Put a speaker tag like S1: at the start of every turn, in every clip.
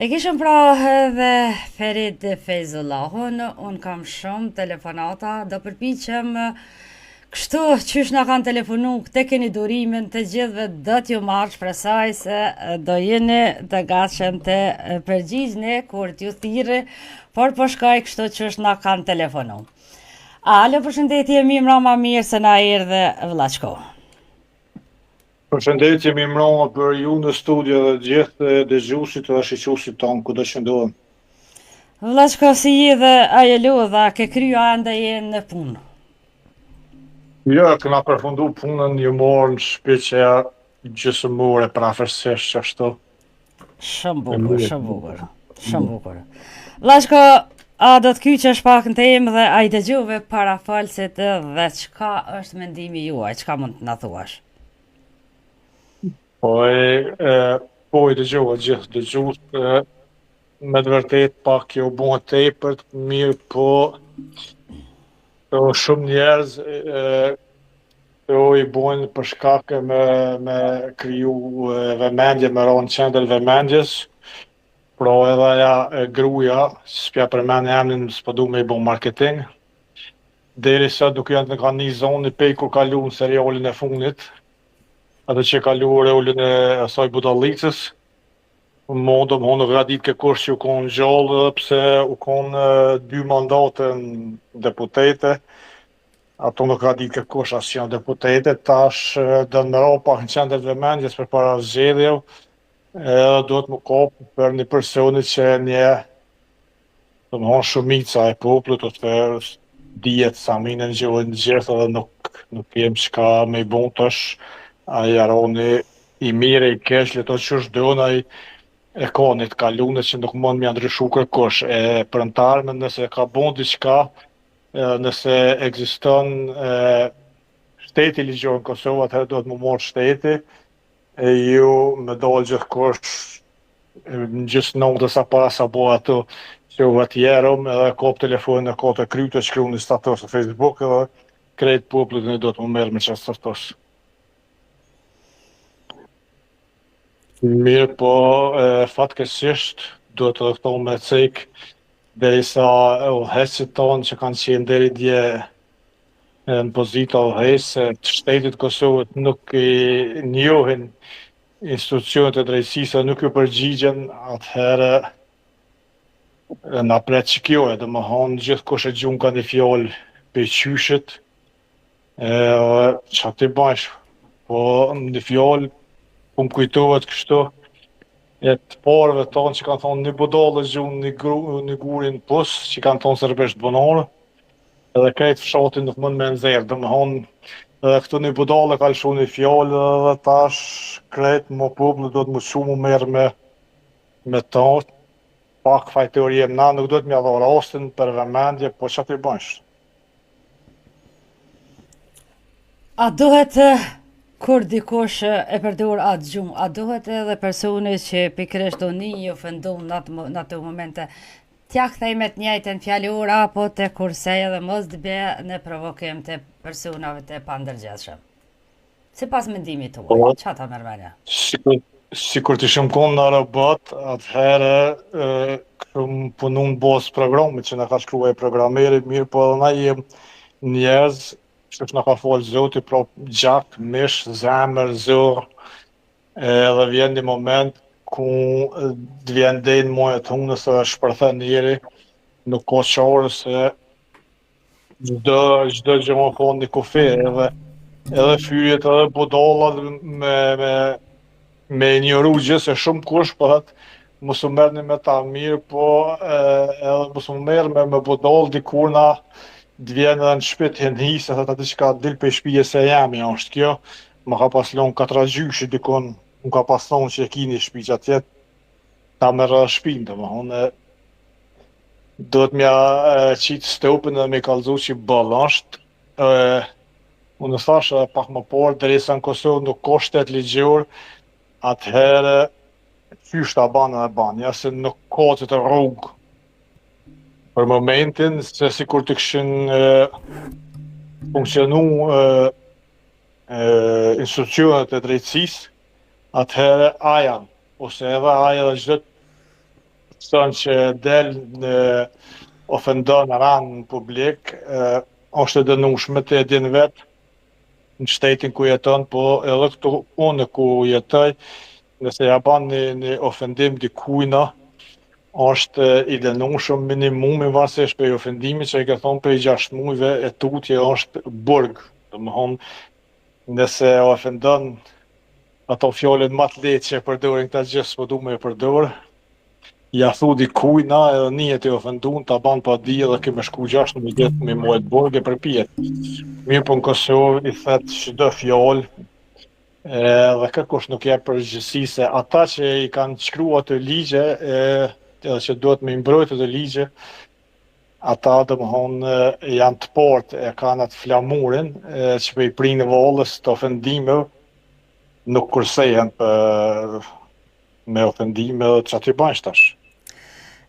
S1: E kishëm pra edhe Ferit Fejzullahun, unë kam shumë telefonata, do përpiqem kështu qysh na kanë telefonu, këte keni durimin të gjithve do t'ju marrë shpresoj se do jeni të gatshëm të përgjigjni kur t'ju thirrë, por po shkoj kështu qysh na kanë telefonu. Alo, përshëndetje, mi mrama mirë se na erdhe Vllachko.
S2: Përshëndetje, mi mbroma për ju në studio dhe gjithë dëgjuesit dhe shiqosit tonë kudo që ndodhen.
S1: Vllachko, si je dhe ajo lodha, ke kryo ande jenë në punë?
S2: Jo, këna përfundu punën një morë në shpeqja gjysmore prafërsisht që ashtu.
S1: Shumë
S2: E
S1: bukur,
S2: mirë.
S1: shumë bukur, shumë bukur. Vllachko, a do të kyqesh pak në temë dhe a i dëgjove para falësit dhe çka është mendimi juaj, çka mund të na thuash?
S2: Po i dëgjova gjithë dëgjues, me të vërtet pak kjo bën tepër të mirë, po shumë njerëz këto i bojnë për shkak me kriju vëmendje, me ronë qendër vëmendjes. Pra edhe aja gruaja, s'pja përmend emrin, s'po du me i bon marketing, derisa duke janë në kanë një zonë pej kur kalu në serialin e fundit, atë që kalu rolin e asaj budallicës, mondëm honë gradit ke kush që u konë gjallë, pse u konë 2 mandate në deputete, ato nuk ka ditë kush as janë deputete, tash do në mëro pak në qendër vëmendjes për para zgjedhjeve, edhe duhet më kopë për një personi që një, do më thonë shumica e popullit, ose dihet sa minën gjohen gjithë edhe nuk jem çka me i bon tash, ai aroni i mirë i keq, le të qysh don ai e ka një të kalunet që nuk mund m'ja ndryshu kërkush. E premtarme nëse ka bon diçka, nëse ekziston shteti ligjor në Kosovë, atëherë duhet më morë shteti, e ju me dalë gjithkush në gjithë notës sa para sa bo ato që u atjerëm, edhe kop telefonin e kop e kryte, shkru një status në Facebook, edhe krejt popullit në do të më merë me qësë status. Mirë, po fatkeqësisht duhet të thonë me cek, derisa udhëheqësit tonë që kanë qenë deri dje në pozita udhëheqëse të shtetit Kosovët nuk i njohin institucionet e drejtësisë, nuk ju përgjigjen, atëherë na pret që kjo e, domethënë gjithë kush e gjumë ka një fjallë për qyshit, që ti bash, po një fjallë, po më kujtohet kështu, e të parëve tonë që kanë thonë një budallë gjumë një gurin pus, që kanë thonë serbisht bunarë, edhe krejt fshatin nuk mund me nxerr, domethënë edhe këtu një budallë ka lëshu një fjallë dhe tash krejt më popullë do të më shumë merë me ta, pak fajtori jem na, nuk duhet m'ja dha rastin për vëmendje, po ç'a ti bësh?
S1: A duhet kur dikush e përdor atë gjumë, a duhet edhe personi që pikërisht do një i ofendum në ato momente, t'ja kthej me të njëjtën fjalor apo të kursej edhe mos të bë në provokim të personave të pandërgjeshëm? Sipas mendimit tuaj,
S2: Po,
S1: ç'a ta mërmënia?
S2: sikur të shumë konë në robot, atëherë këshëm punu në bazë programit që në ka shkruaj programeri, mirë po edhe na jem njerëz, që në ka falë Zoti, pra gjak, mish, zemër, zor, edhe vjen një moment ku të vjen dejnë mojët hunës edhe shpërthen njeri, nuk ka qarë se çdo gjë më thonë një kufi, edhe fyjet edhe budallat me ignoru gjithë se shumë kush po thot mos u merrni me ta mirë, po edhe mos u merr me budall dikur na të vjen edhe në shtëpi të njëse, thot atë që ka dil për shtëpia se jam, ja është kjo, më ka pas lon 4 gjyshi dikon, më ka pas thonë që e kini shtëpi që atje, ta me rrë shtëpinë, domethënë duhet m'ja qitë stopin dhe me kallëzu që ballë është. Unë thash edhe pak më parë, derisa në Kosovë nuk ka shtet ligjor, atëherë qysh ta ban edhe ban, ja se nuk ka që të rrugë për momentin, se si kur të këshin funksionu institucionet e drejtësisë, atëherë ajan, ose edhe aja dhe çdo son që del në ofendon ran publik, është e dënueshme të e din vetë në shtetin ku jeton, po edhe këtu unë ku jetoj, nëse ja ban një ofendim dikujna, është i dënueshëm minimumi varësisht për ofendimit që i ka thonë për 6 muajve e tutje është burg. Domethënë, nëse ofendon ato fjalën më të lehtë që e përdorin këta gjë s'po du me e përdor, ja thu dikujt na edhe nije të ofendun, ta ban pa di edhe ke me shku 16 ditë me muajt burg e përpijet. Mirë po në Kosovë i thet çdo fjalë, edhe kërkush nuk jep përgjegjësi se ata që i kanë shkruar ato ligje, edhe që duhet me mbrojtë ato ligje, ata domethënë janë të portë, e kanë atë flamurin që për i prinë vallës të ofendimeve, nuk kursehen me ofendime dhe që aty bëjnë tash.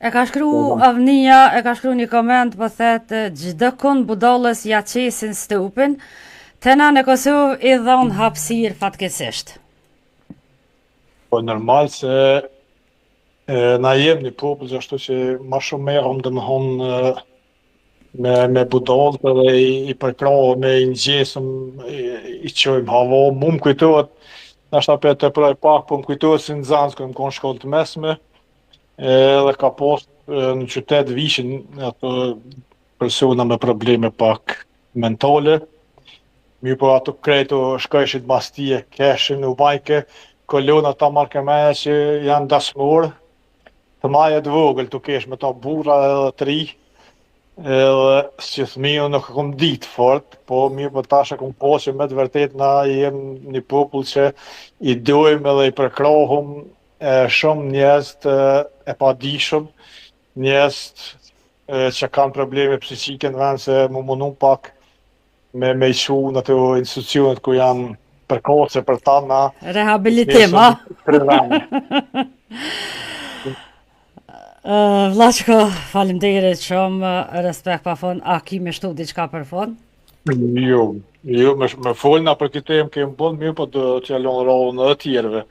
S1: E ka shkru Avnia, e ka shkru një koment, po thetë çdo kënd budallës ja qesin stupin, tena në Kosovë i dhon hapësirë fatkeqësisht.
S2: Po normal se na jem një popull ashtu që ma shumë merrem domethënë me budallët edhe i përkrahë me i nxjesëm, i qojmë havo, mu më kujtohet, nashta për të praj pak, po më kujtohet si në Zanskë, kërë më konë shkollë të mesme, edhe ka pas në qytet vishin ato persona me probleme pak mentale, mirë po ato krejto shkojshit mastije, keshin, u majke, kolona ta markemeja që janë dasmorë, të majet vogël të kesh me ta burra edhe 3, edhe si thmiju nuk e kom ditë fort, po mirë po tash e kom po që me të vërtet na jem një popull që i dojmë edhe i përkrahum shumë njerëz e padijshëm, njerëz që kanë probleme psiqike në vend se më mundu pak me i shu në të institucionet ku janë përkohëse për ta na
S1: rehabilitim, a? Vllachko, faleminderit shumë, respekt pa fond, a ki me shtu diçka për fond?
S2: Jo, me folna për këtë temë kemë bën mirë, po do t'ja lënë rrollën edhe tjerëve,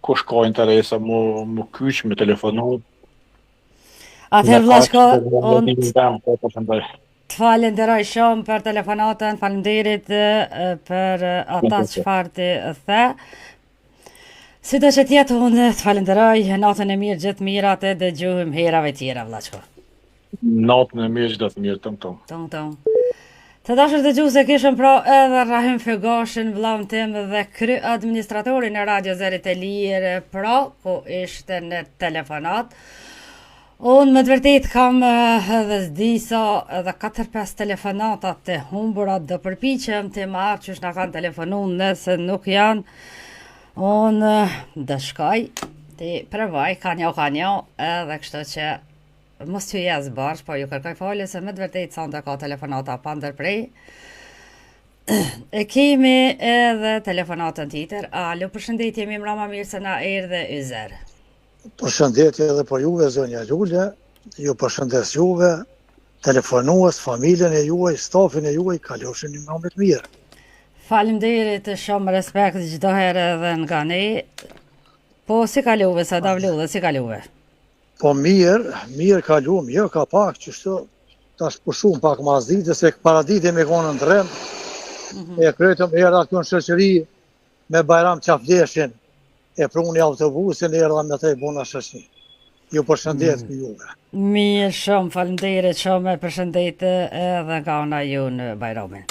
S2: kush ka interesa mu kyç me telefonu.
S1: Atëherë Vllachko, të falenderoj shumë për telefonatën, faleminderit për ata çfarë të the. Si do që tjetë unë të falenderoj, natën e mirë gjithë mirat e dëgjohim herave tjera, Vllachko.
S2: Natën e mirë gjithë mirë, tëm.
S1: Të dashur dëgjuese, kishëm pra edhe Rahim Fegashin, vllahun tim dhe kry administratorin e Radio Zërit e Lirë, pra po ishte në telefonat. Unë me të vërtet kam edhe disa edhe 4-5 telefonatat të humburat, do përpiqem të marrë që na kanë telefonu nëse nuk janë. Unë dë shkoj, ti përvaj, ka njo, edhe kështu që mos që jesë bashkë, po ju kërkoj falje se me të vërtet sa ndë ka telefonata pa ndërprej. E kemi edhe telefonatën tjetër. Alo, përshëndetje, mi mrama mirë se na erdhe Yzer.
S3: Përshëndetje edhe për juve, zonja Lule, ju përshëndes juve, telefonues, familjen e juaj, stafin e juaj, kaloshin një mramit mirë.
S1: Faleminderit, shumë respekt çdo herë edhe nga ne. Po si kaluve, sa davluve, si kaluve?
S3: Po mirë kaluam, jo ka pak qështu, tash po shumë pak mas ditës, se paradite me konë në drem, e kryetëm era atë në shoqëri me Bajram Qafleshin, e pruni autobusin, era me të i bona shoqëri. Ju përshëndet për juve.
S1: Mirë shumë, faleminderit shumë, përshëndet edhe nga ona ju në Bajramin.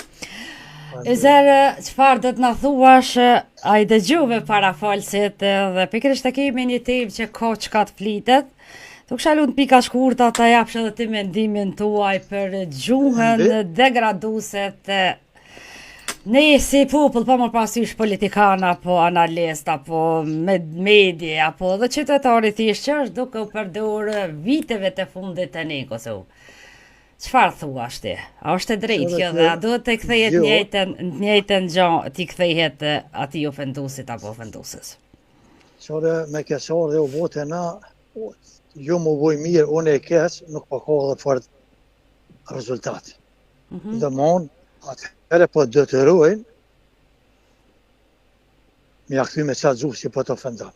S1: Yzer, çfarë do të na thuash, a i dëgjuve para falsit dhe pikërisht e kemi një temë që ka çka të flitet. Tu kisha lutë pika shkurta ta japsh edhe ti mendimin tuaj për gjuhën degraduese të ne si popull, po më parasysh politikan apo analist apo medie apo dhe qytetari thjesht që është duke u përdor viteve të fundit të ne në Kosovë. Çfarë thuash ti? A është e drejtë kjo dhe a duhet të kthehet njëjtën gjë, ti kthehet atij ofenduesit apo ofendueses?
S3: Çore me keqar dhe u vote na, ju më vuj mirë, unë e keq, nuk po ka dhe fort rezultat. Domthon, atëherë po detyrojnë me ja kthy me çfarë gjuhë që po të ofendon.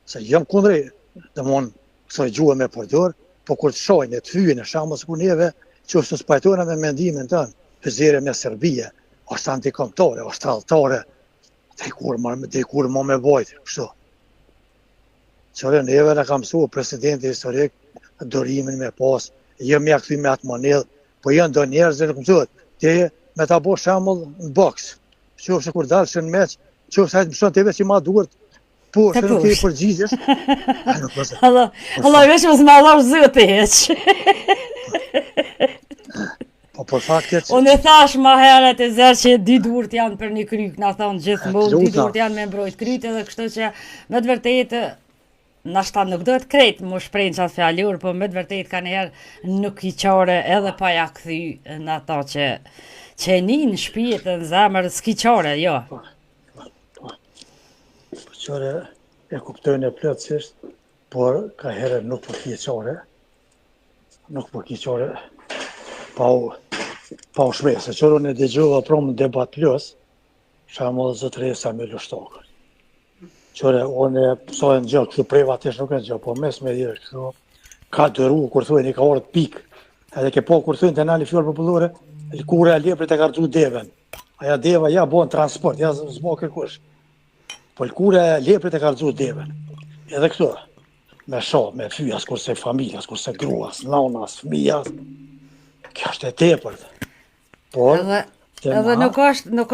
S3: Se jam kundër, domthon, kësaj gjuhë me përdor, po kur të shojnë, të hyjnë, shambë sikur neve, që është të spajtojnë me mendimin tënë, pëzire me Serbia, është antikomtare, është altare, dhe kur më me bojtë, kështu. Qëre neve në kam mësua presidenti historik, dorimin me pas, jë me këthy me atë monedhë, po jënë do njerëz dhe në këmësot, te me ta bo shambull në boks, që ofse kur dalë shë në meq, që ofse hajtë mëson teve që ma duart, po, shë nuk e i përgjizjesh.
S1: Allah, vesh mësë me Allah zëtë heq.
S3: Po, për faktet...
S1: Unë e thash ma herët e zërë që 2 duart janë për një kryk, na thonë gjithë mund, 2 duart janë me mbrojt kryt, edhe kështu që me të vërtetë, nashta nuk do të krejt më shprejnë qatë fjallur, po me të vërtet ka njerë nuk i qare edhe pa ja këthy në ata që e një në shpijet e në zemër s'ki qare, jo.
S3: Po qare e kuptojnë e plotësisht, por ka herë nuk po ki qare, nuk po ki qare pa u shmej, se qërë në dëgjova promë në debat plus, shamë dhe zëtërej Samuel Ushtokër. Qëre, unë e pësojnë gjë, kështu privatisht nuk e gjë, po mes me dhirë, kështu ka dëru, kur thujnë, i ka orët pikë, edhe ke po kur thujnë të nali fjallë popullore, kure e leprit e ka rëgju deven. Aja deva, ja bon transport, ja zbo kërkush. Po kure e leprit e ka rëgju deven. Edhe kështu, me shoh, me fyjas, kurse familjas, kurse gruas, nanas, fëmijas, kjo është e tepërt. Por...
S1: Edhe nuk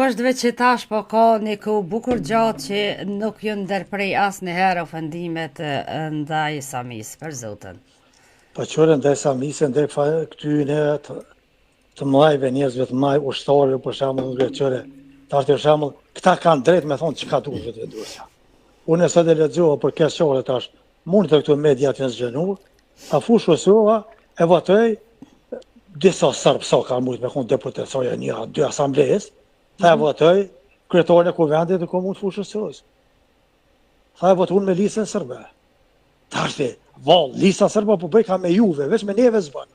S1: është veç që tash, po ka një kohë bukur gjatë që nuk ju ndërprej asë një herë ofendimet ndaj Samis, për zotën.
S3: Po qërë ndaj Samis, ndaj këtyne të mlajve njerëzve të mlaj ushtarëve, për shambull në qërë, tash të shambull, këta kanë drejt me thonë që ka duhet të duhet. Unë e sot e lexova për kësore tash, mund të këtu media të në zgjenur, a fush Kosova e votoj disa sërbë sa ka mujtë me konë deputetsoja 1-2 asamblejës, tha e votoj kretarin e kuvendit dhe komunë fushës sërës. Tha e votun me lisën sërbe. Ta është val, lisa sërbe po bëj ka me juve, veç me neve zbanë.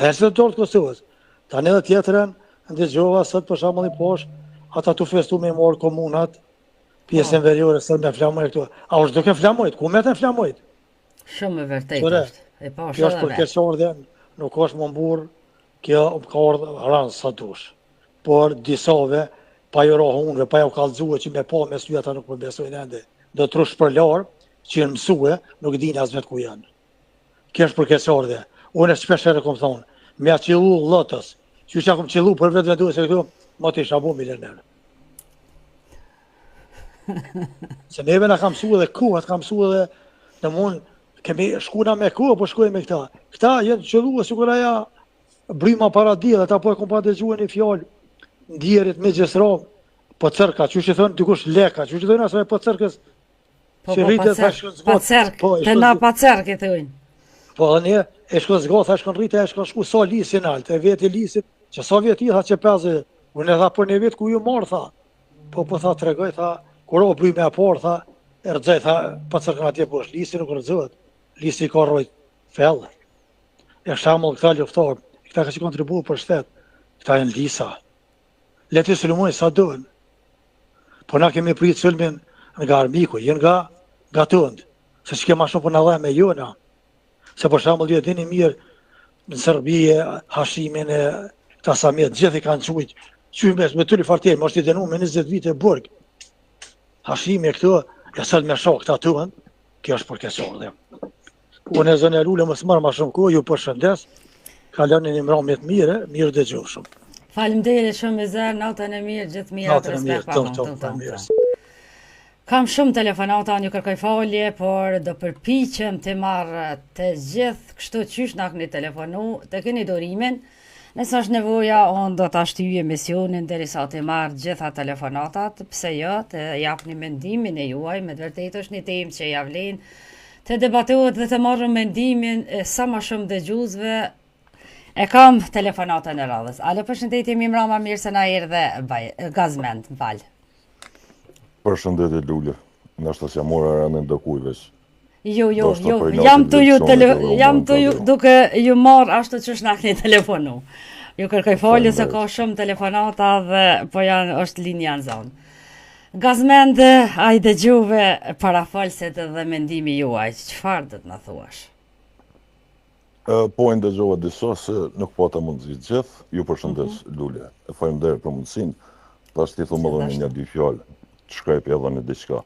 S3: Herë se të dorë të Kosovës. Ta një dhe tjetërën, në gjova sët për shambull i posh, ata të festu me morë komunat, pjesën verjore sërbe me flamojt këtu. A është duke flamojt, ku me të flamojt?
S1: Shumë e vërtet është. E pa është edhe
S3: me. Nuk është më mburë, kjo ka ardhë ranë sa dush. Por disave, pa ju rohunve, pa ju kalzue që me pa me syata nuk më besojnë ende. Do të rush për larë, që në mësue, nuk dini as vetë ku janë. Kjo është për kësë ardhe. Unë e shpeshere kom thonë, me a qilu lotës, që që kom qilu për vetë vetë se këtu, ma të isha bu milioner. Se neve në kam mësue dhe kuhat, kam mësue dhe në mund, kemi shkuna me kohë, po shkojnë me këta. Këta jetë qëllua, si kur aja brima para dhe ta po e kom pa të gjuhë një fjallë, ndjerit me gjesram, po cërka, që që thënë dikush leka, që që thënë asme po cërkës,
S1: që rritet pa cërk, të na pa cërk e thëjnë.
S3: Po dhe një, e shkën zgatë, e shkën rritet, e shkën shku sa lisin altë, e veti lisin, që sa veti tha që pezë, unë e tha për një vetë ku ju marë, tha, po tha të regoj, tha, kur o brime e parë, tha, e rëdzaj, tha, po cërkën atje posh, lisin nuk rëdzët. Lisi ka rrojt fellë. E shamull këta luftarë, këta ka që kontribuë për shtetë, këta e në lisa. Leti sulmoni sa dënë. Po na kemi pritë sulmin nga armiku, jenë nga tëndë. Se që kema shumë për në dhe me jona. Se për shamull jetë dini mirë në Serbije, hashimin e këta samet, gjithë i kanë qujtë. Qymes me tëri fartjerë, më është i denu me 20 vite burg. Hashimi e këto, e sëllë me shok këta tëndë, kjo është për kësorë dhe. Unë e zënë e lullë më smarë ma shumë kohë, ju për shëndes, kaloni një mramit mirë dhe gjuhë shumë.
S1: Faleminderit shumë e zërë, natën e mirë, gjithë mirë,
S3: natën e mirë,
S1: Kam shumë telefonata, një kërkoj falje, por do përpiqem të marrë të gjithë, kështu qysh nga këni telefonu, të keni dorimin, nësë është nevoja, unë do të ashtyju emisionin, derisa të marrë gjitha telefonatat, pse jo, të japë një mendimin e juaj, me të vërtet është një temë që javlen, të debatohet dhe të marrë mendimin sa ma shumë dëgjuzve, e kam telefonatën e radhës. Ale, përshëndetje, mi mrama mirë se na erë dhe gazment, më falë.
S4: Përshëndetje, Lullë, nështë asja mora rëndën do kujvesh.
S1: Jo, jam të ju duke ju marrë ashtu që shnak një telefonu. Ju kërkoj falje se ka shumë telefonata dhe po janë është linja në zonë. Gazmend, a i dëgjuve parafalset dhe mendimi juaj, çfarë do të na thuash?
S4: Po e ndëgjova disa se nuk pata mundësi gjithë, ju përshëndes Lule. E faleminderit për mundësinë. Tash ti thua më dhoni një dy fjalë, të shkrep edhe në diçka.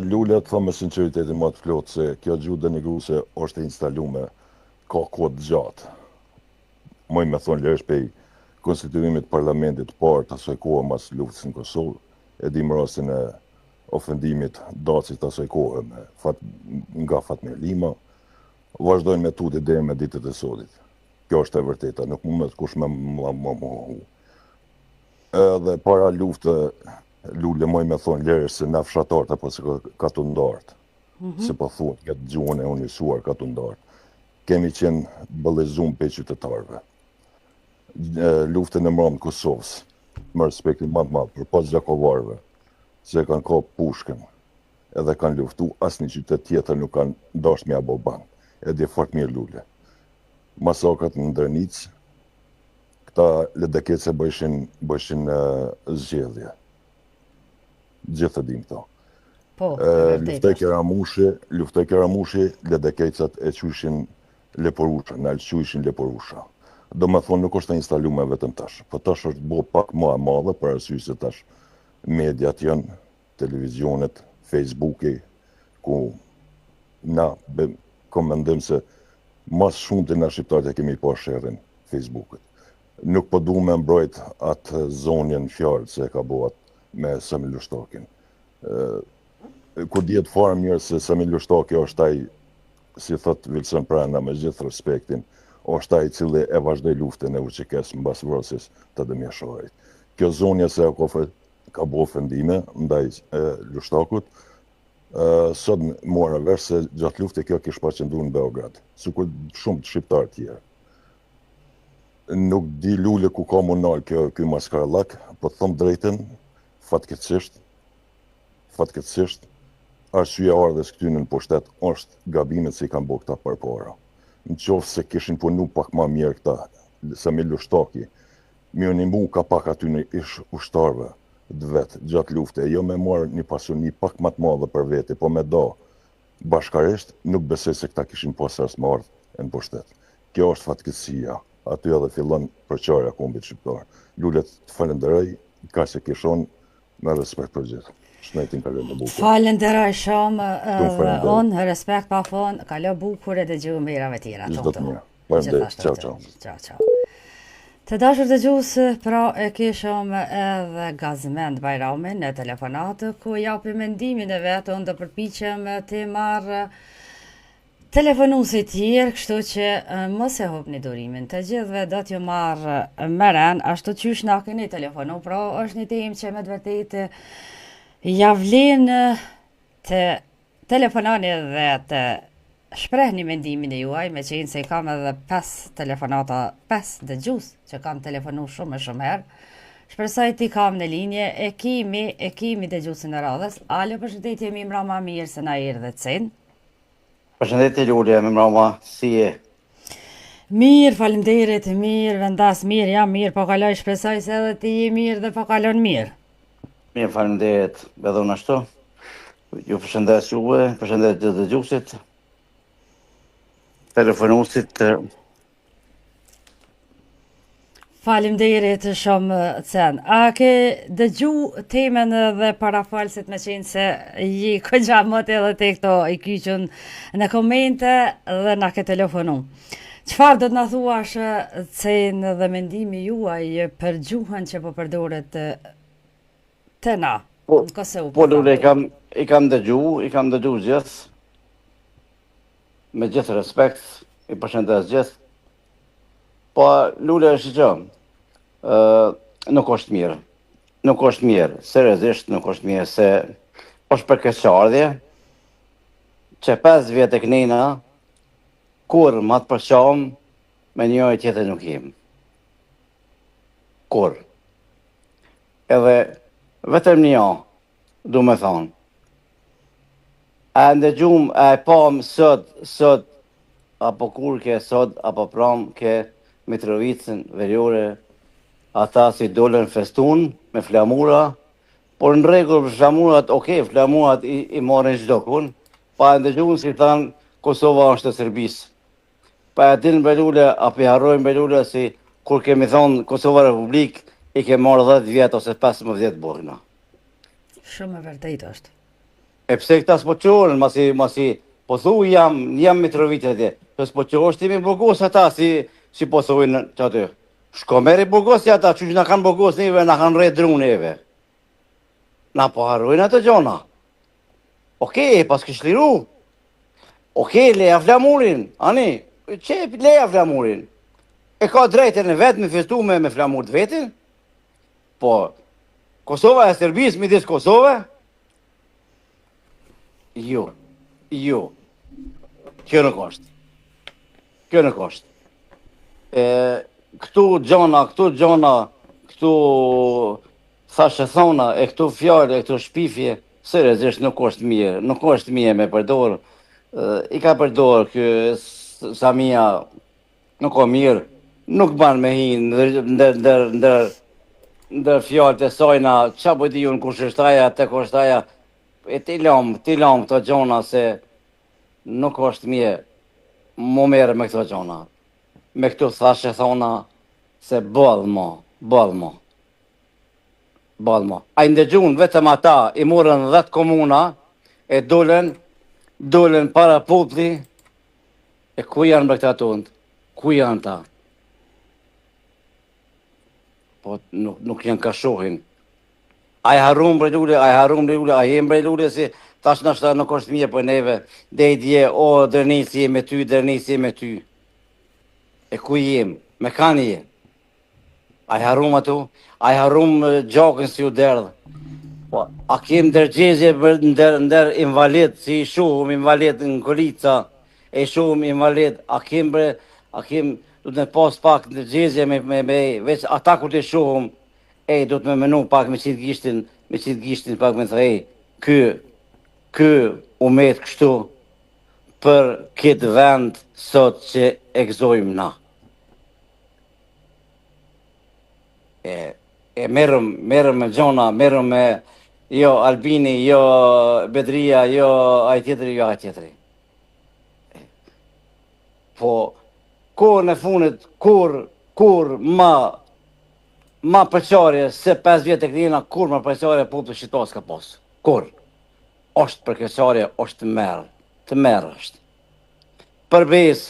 S4: Lule, të them me sinqeritetin më të plotë se kjo gjuhë denigruese është e instaluar ka kohë të gjatë. Moj me thonë lërsh pej konstituimit parlamentit parë të asoj kohë mas luftës në Kosovë, e dim rastin e ofendimit dacit të asoj kohë nga Fatmir Lima, vazhdojnë metodit deri me ditët e sodit. Kjo është e vërteta, nuk mund të kush me mohu. Edhe para luftë, Lule moj me thonë lërsh se na fshatarët apo se katundarët, se po thunë, këtë gjuhën e unisuar katundarët, kemi qenë bëllëzum për qytetarëve. Luftën e mbrëmtë Kosovës, me respektin më të madh për pas gjakovarëve, se kanë ka pushkën, edhe kanë luftu, asnjë qytet tjetër nuk kanë dashur me abo ban. E di fort mirë Lule. Masakrat në Ndërnicë, këta ledekece bëshin zgjedhje. Gjithë dim këto.
S1: Po,
S4: luftoj Karamushi, ledekecat e qyshin Leporusha, në qyshin Leporusha. Do me thonë nuk është të instaluar vetëm tash, po tash është bo pak më e madhe për arsye se tash mediat janë, televizionet, Facebooki, ku na komendim se mas shumë të na shqiptarët e kemi pa sherrin Facebookit. Nuk po du me mbrojt atë zonjën fjalë se ka bo atë me Sami Lushtakin. Ku djetë farë mirë se Sami Lushtaki është ai, si thot Vilson Prenda me gjithë respektin, është ai cili e vazhdoi luftën e UÇK-s mbas vrasjes të Dëmjasharit. Kjo zonja se ka bo ofendime ndaj Lushtakut, sot mora vesh se gjatë luftës kjo kishte përqendruar në Beograd, sikur shumë të shqiptarë tjerë. Nuk di Lule ku ka munal ky maskarallak, po them drejtën, fatkeqësisht, arsye e ardhes këty në pushtet është gabimet që i kanë bërë këta përpara. Në qoftë se kishin punu pak më mirë këta, Sami Lushtaki, mirë një mu ka pak aty në ish ushtarve të vetë gjatë lufte, jo me marrë një pasuni pak më të madhe për vete, po me do bashkarisht, nuk besoj se këta kishin pasas më ardhë në pushtet. Kjo është fatkeqësia, aty edhe fillon përqarja kombit shqiptar. Lule, të falenderoj, ka se kishon me respekt për gjithë. Shnetin ka lënë bukur.
S1: Falenderoj shumë, unë respekt pa fond, ka lë bukur e dëgjoj mirave tjera.
S4: Çdo të mirë. Faleminderit. Ciao.
S1: Ciao. Të dashur dëgjues, pra e kishëm edhe Gazmend Bajramin në telefonatë ku japi mendimin e vet, unë do përpiqem të marr telefonuesit tjerë, kështu që mos e hopni durimin. Të gjithëve do t'ju marr meren, ashtu qysh na keni telefonu, pra është një temë që me të vërtetë ja vlen të telefonani dhe të shprehni mendimin e juaj, me qenë se i kam edhe 5 telefonata, 5 dëgjues që kam telefonu shumë herë. Shpresoj ti kam në linje, e kemi dëgjuesin e radhës. Alo, përshëndetje, mi mbrëma mirë se na erdhe cen.
S5: Përshëndetje Lule, mi mbrëma, si je?
S1: Mirë, faleminderit, mirë, vendas mirë, jam mirë, po kaloj, shpresoj se edhe ti je mirë dhe po kalon mirë.
S5: Mirë, faleminderit, edhe unë ashtu. Ju përshëndes juve, përshëndet të dëgjuesit, telefonuesit.
S1: Faleminderit shumë cen. A ke dëgju temën dhe parafalsit me qenë se ji këgja mëtë edhe te këto i kyqën në komente dhe na ke telefonu. Çfarë do të na thuash cen dhe mendimi juaj për gjuhën që po përdoret të na në Kosovë?
S5: Po Lule, i kam dëgju gjithë, me gjithë respekt, i përshëndes gjithë. Po Lule është që, nuk është mirë. Nuk është mirë, seriozisht nuk është mirë, se është për keqardhje, që 5 vjetë e kënina, kur ma të përqam, me njëri tjetër nuk jem. Kur. Edhe vetëm një, du me thonë. A ndëgjum, a e pam sot, apo kur ke sot, apo pram ke Mitrovicën, Veriore, ata si dolën festun me flamura, Por në rregull, flamurat, flamurat i marrin çdo kun, pa e ndëgjuar si thanë Kosova është e Serbisë. Pa e din Belule, apo i harrojnë Belule si kur kemi thonë Kosova Republikë, i ke marrë 10 vjet ose 15 burgna.
S1: Shumë e vërtetë është.
S5: E pse këta s'po qohen, masi po thu jam Mitrovica atje. Po s'po qohesh ti me Burgos ata si po thuin çaty. Shko merri Burgosi ata, që na kanë Burgos neve, na kanë rreth dru neve. Na po harrojnë ato gjona. Pas kish liru. Leja flamurin, ani, leja flamurin. E ka drejtën e vetë me festu me flamur të vetin. Po, Kosova e Serbisë midis Kosove? Jo. Kjo nuk është. Këtu gjona, këtu thashe thona, e këtu fjallë, e këtu shpifje, seriozisht nuk është mirë me përdor. I ka përdor kë Samia, nuk o mirë, nuk ban me hinë ndër fjallët e sajna, qa po di unë kush është aja, te kush është aja, e ti lam këto gjona se nuk është mirë mu merë me këto gjona. Me këtu thashe thona se balmo. A i ndëgjun vetëm ata i morën 10 komuna e dolen para populli e ku janë me këta tundë? Ku janë ta? Po nuk janë ka shohin. A i harrum Brejlule, a jem Brejlule si tash nashta nuk është mirë për neve. Dhe i dje, dërnisi me ty. E ku jem? Me kanë jem? A i harrum atu? A i harrum gjakën si u derdhë? Po, a kem dërgjezje ndër invalid, si i shumë invalid në Kolica, e shumë invalid, a kem du të me pas pak dërgjezje me veç ata kur të shumë, du të me menu pak me qitë gishtin pak me thë, kë u metë kështu për këtë vend sot që e gëzojmë na. Merëm me gjona, merëm me jo Albini, jo Bedria, jo aj tjetëri. Po, kur në funit, kur ma përqarje se 5 vjetë e këtina, kur ma përqarje popë shqitas ka posë. Kur? Oshtë përqarje, oshtë të merë është. Përbes,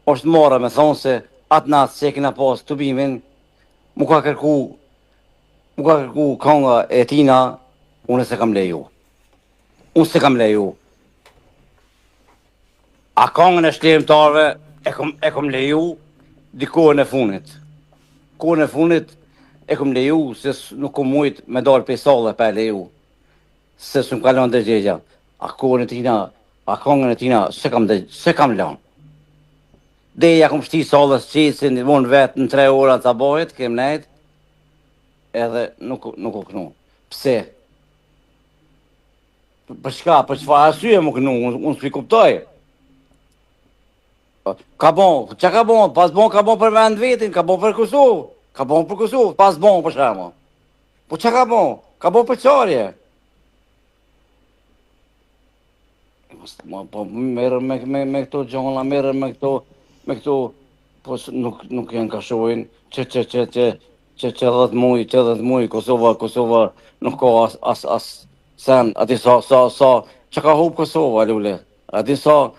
S5: oshtë mora me thonë se atë natë se e kina posë të bimin, mu ka kërku konga e tina, unë se kam leju. A kongën e shlemtarve e kom leju dikohën e funit. Kohën e funit e kom leju se nuk kom mujt me dalë për sallë për leju. Se s'm kalon dhe gjegja. A kongën e tina se kam lanë. Deja kom shti sallës qesin, vonë vetë në 3 ora të abojt, kem nejt, edhe nuk u kënu. Pse? Për shka, për çfarë arsye më kënu, unë s'pi kuptoj. Ka bon, pas bon ka bon për vend vetin, ka bon për Kosovë, pas bon për shema. Po që ka bon? Ka bon për qarje. Po merë me këto gjona, merë me këto, po nuk janë ka shojnë, që 10 muj, Kosova nuk ka as sen, ati sa, që ka hub Kosova, lule, ati sa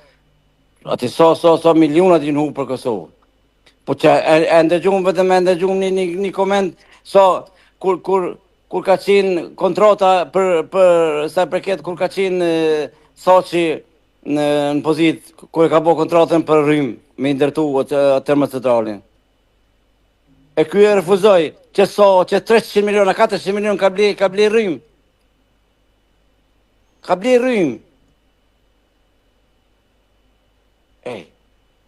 S5: milionat i në hub për Kosovë. Po që e ndëgjum, vetëm e ndëgjum një koment, sa kur ka qenë kontrata për sa përket, kur ka qenë Thaçi në pozit, kur e ka bo kontratën për rrymë, me ndërtu termocentralin. E ky e refuzoj që 300 miliona, 400 miliona ka ble rrymë. Ka ble rrymë.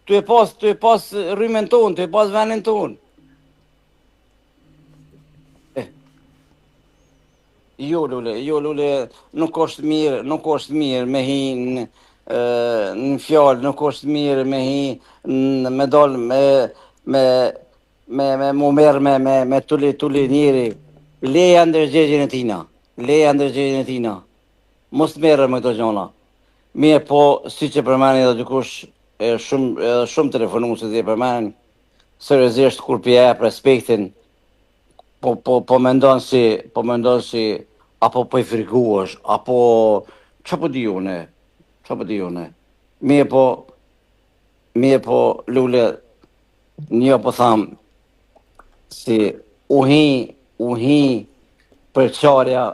S5: Tu e pas rrymën tonë, tu e pas venin tonë. Jo lule, nuk është mirë me hi në fjallë, nuk është mirë me hi me dollë me mu merë me tulli njëri. Leja ndërgjegjën e tina. leja ndërgjegjën e tina. Mos merre me këto gjona. Mirë po, si që përmeni edhe dikush, shumë telefonuesit e përmeni, seriozisht kur pi jep respektin, po mendon si apo po i frikuash, apo çfarë po di unë. Mirë po Lule, një po tham si uhi përqarja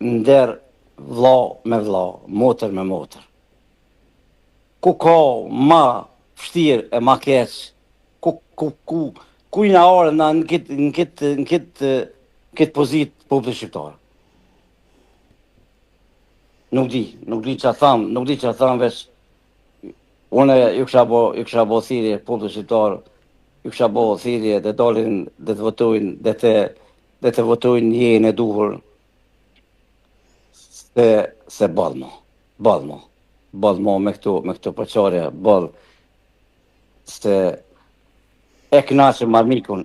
S5: nder vlla me vlla, motër me motër. Ku ka ma vështirë e ma keq, ku i na orë në këtë pozitë populli shqiptar. Nuk di që tham veç, une ju kësha bo thirrje populli shqiptar, ju kësha bo thirrje dhe dalin dhe të votojnë, dhe të votojnë njën e duhur, se ballmo me këto përqarje, se e kënaqëm armikun,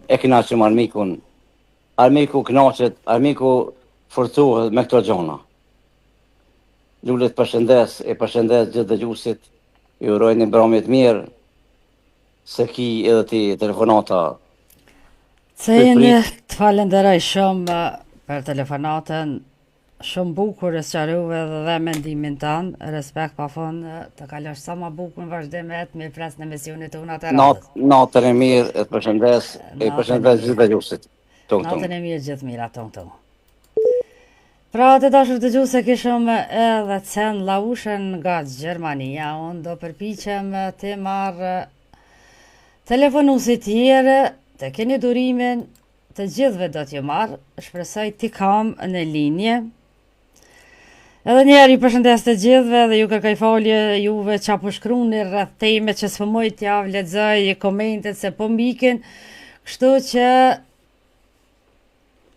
S5: armiku kënaqet, armiku forcohet me këto gjona. Lule e përshëndes gjithë dëgjuesit, ju uroj një mbrëmje të mirë, se ki edhe ti telefonata.
S1: Të falenderoj shumë për telefonatën, shumë bukur e sqaruve dhe mendimin tanë, respekt pa fund, të kalosh sa ma bukur në vazhdimet, me pres në emisionit të unat e radhës.
S5: Natën e mirë, e përshëndes gjithë dëgjuesit.
S1: Natën e mirë gjithë mira, tonë. Pra të dashur dëgjuese, kishëm edhe Cen Laushen nga Gjermania. Unë do përpiqem të marrë telefonuesit tjerë, të keni durimin, të gjithëve do t'ju marrë, shpresoj t'i kam në linje. Edhe njerë i përshëndes të gjithëve dhe ju kërkoj falje juve qa po shkruni rreth teme që s'fëmoj t'ja vlexoj komentet se po mbikin, kështu që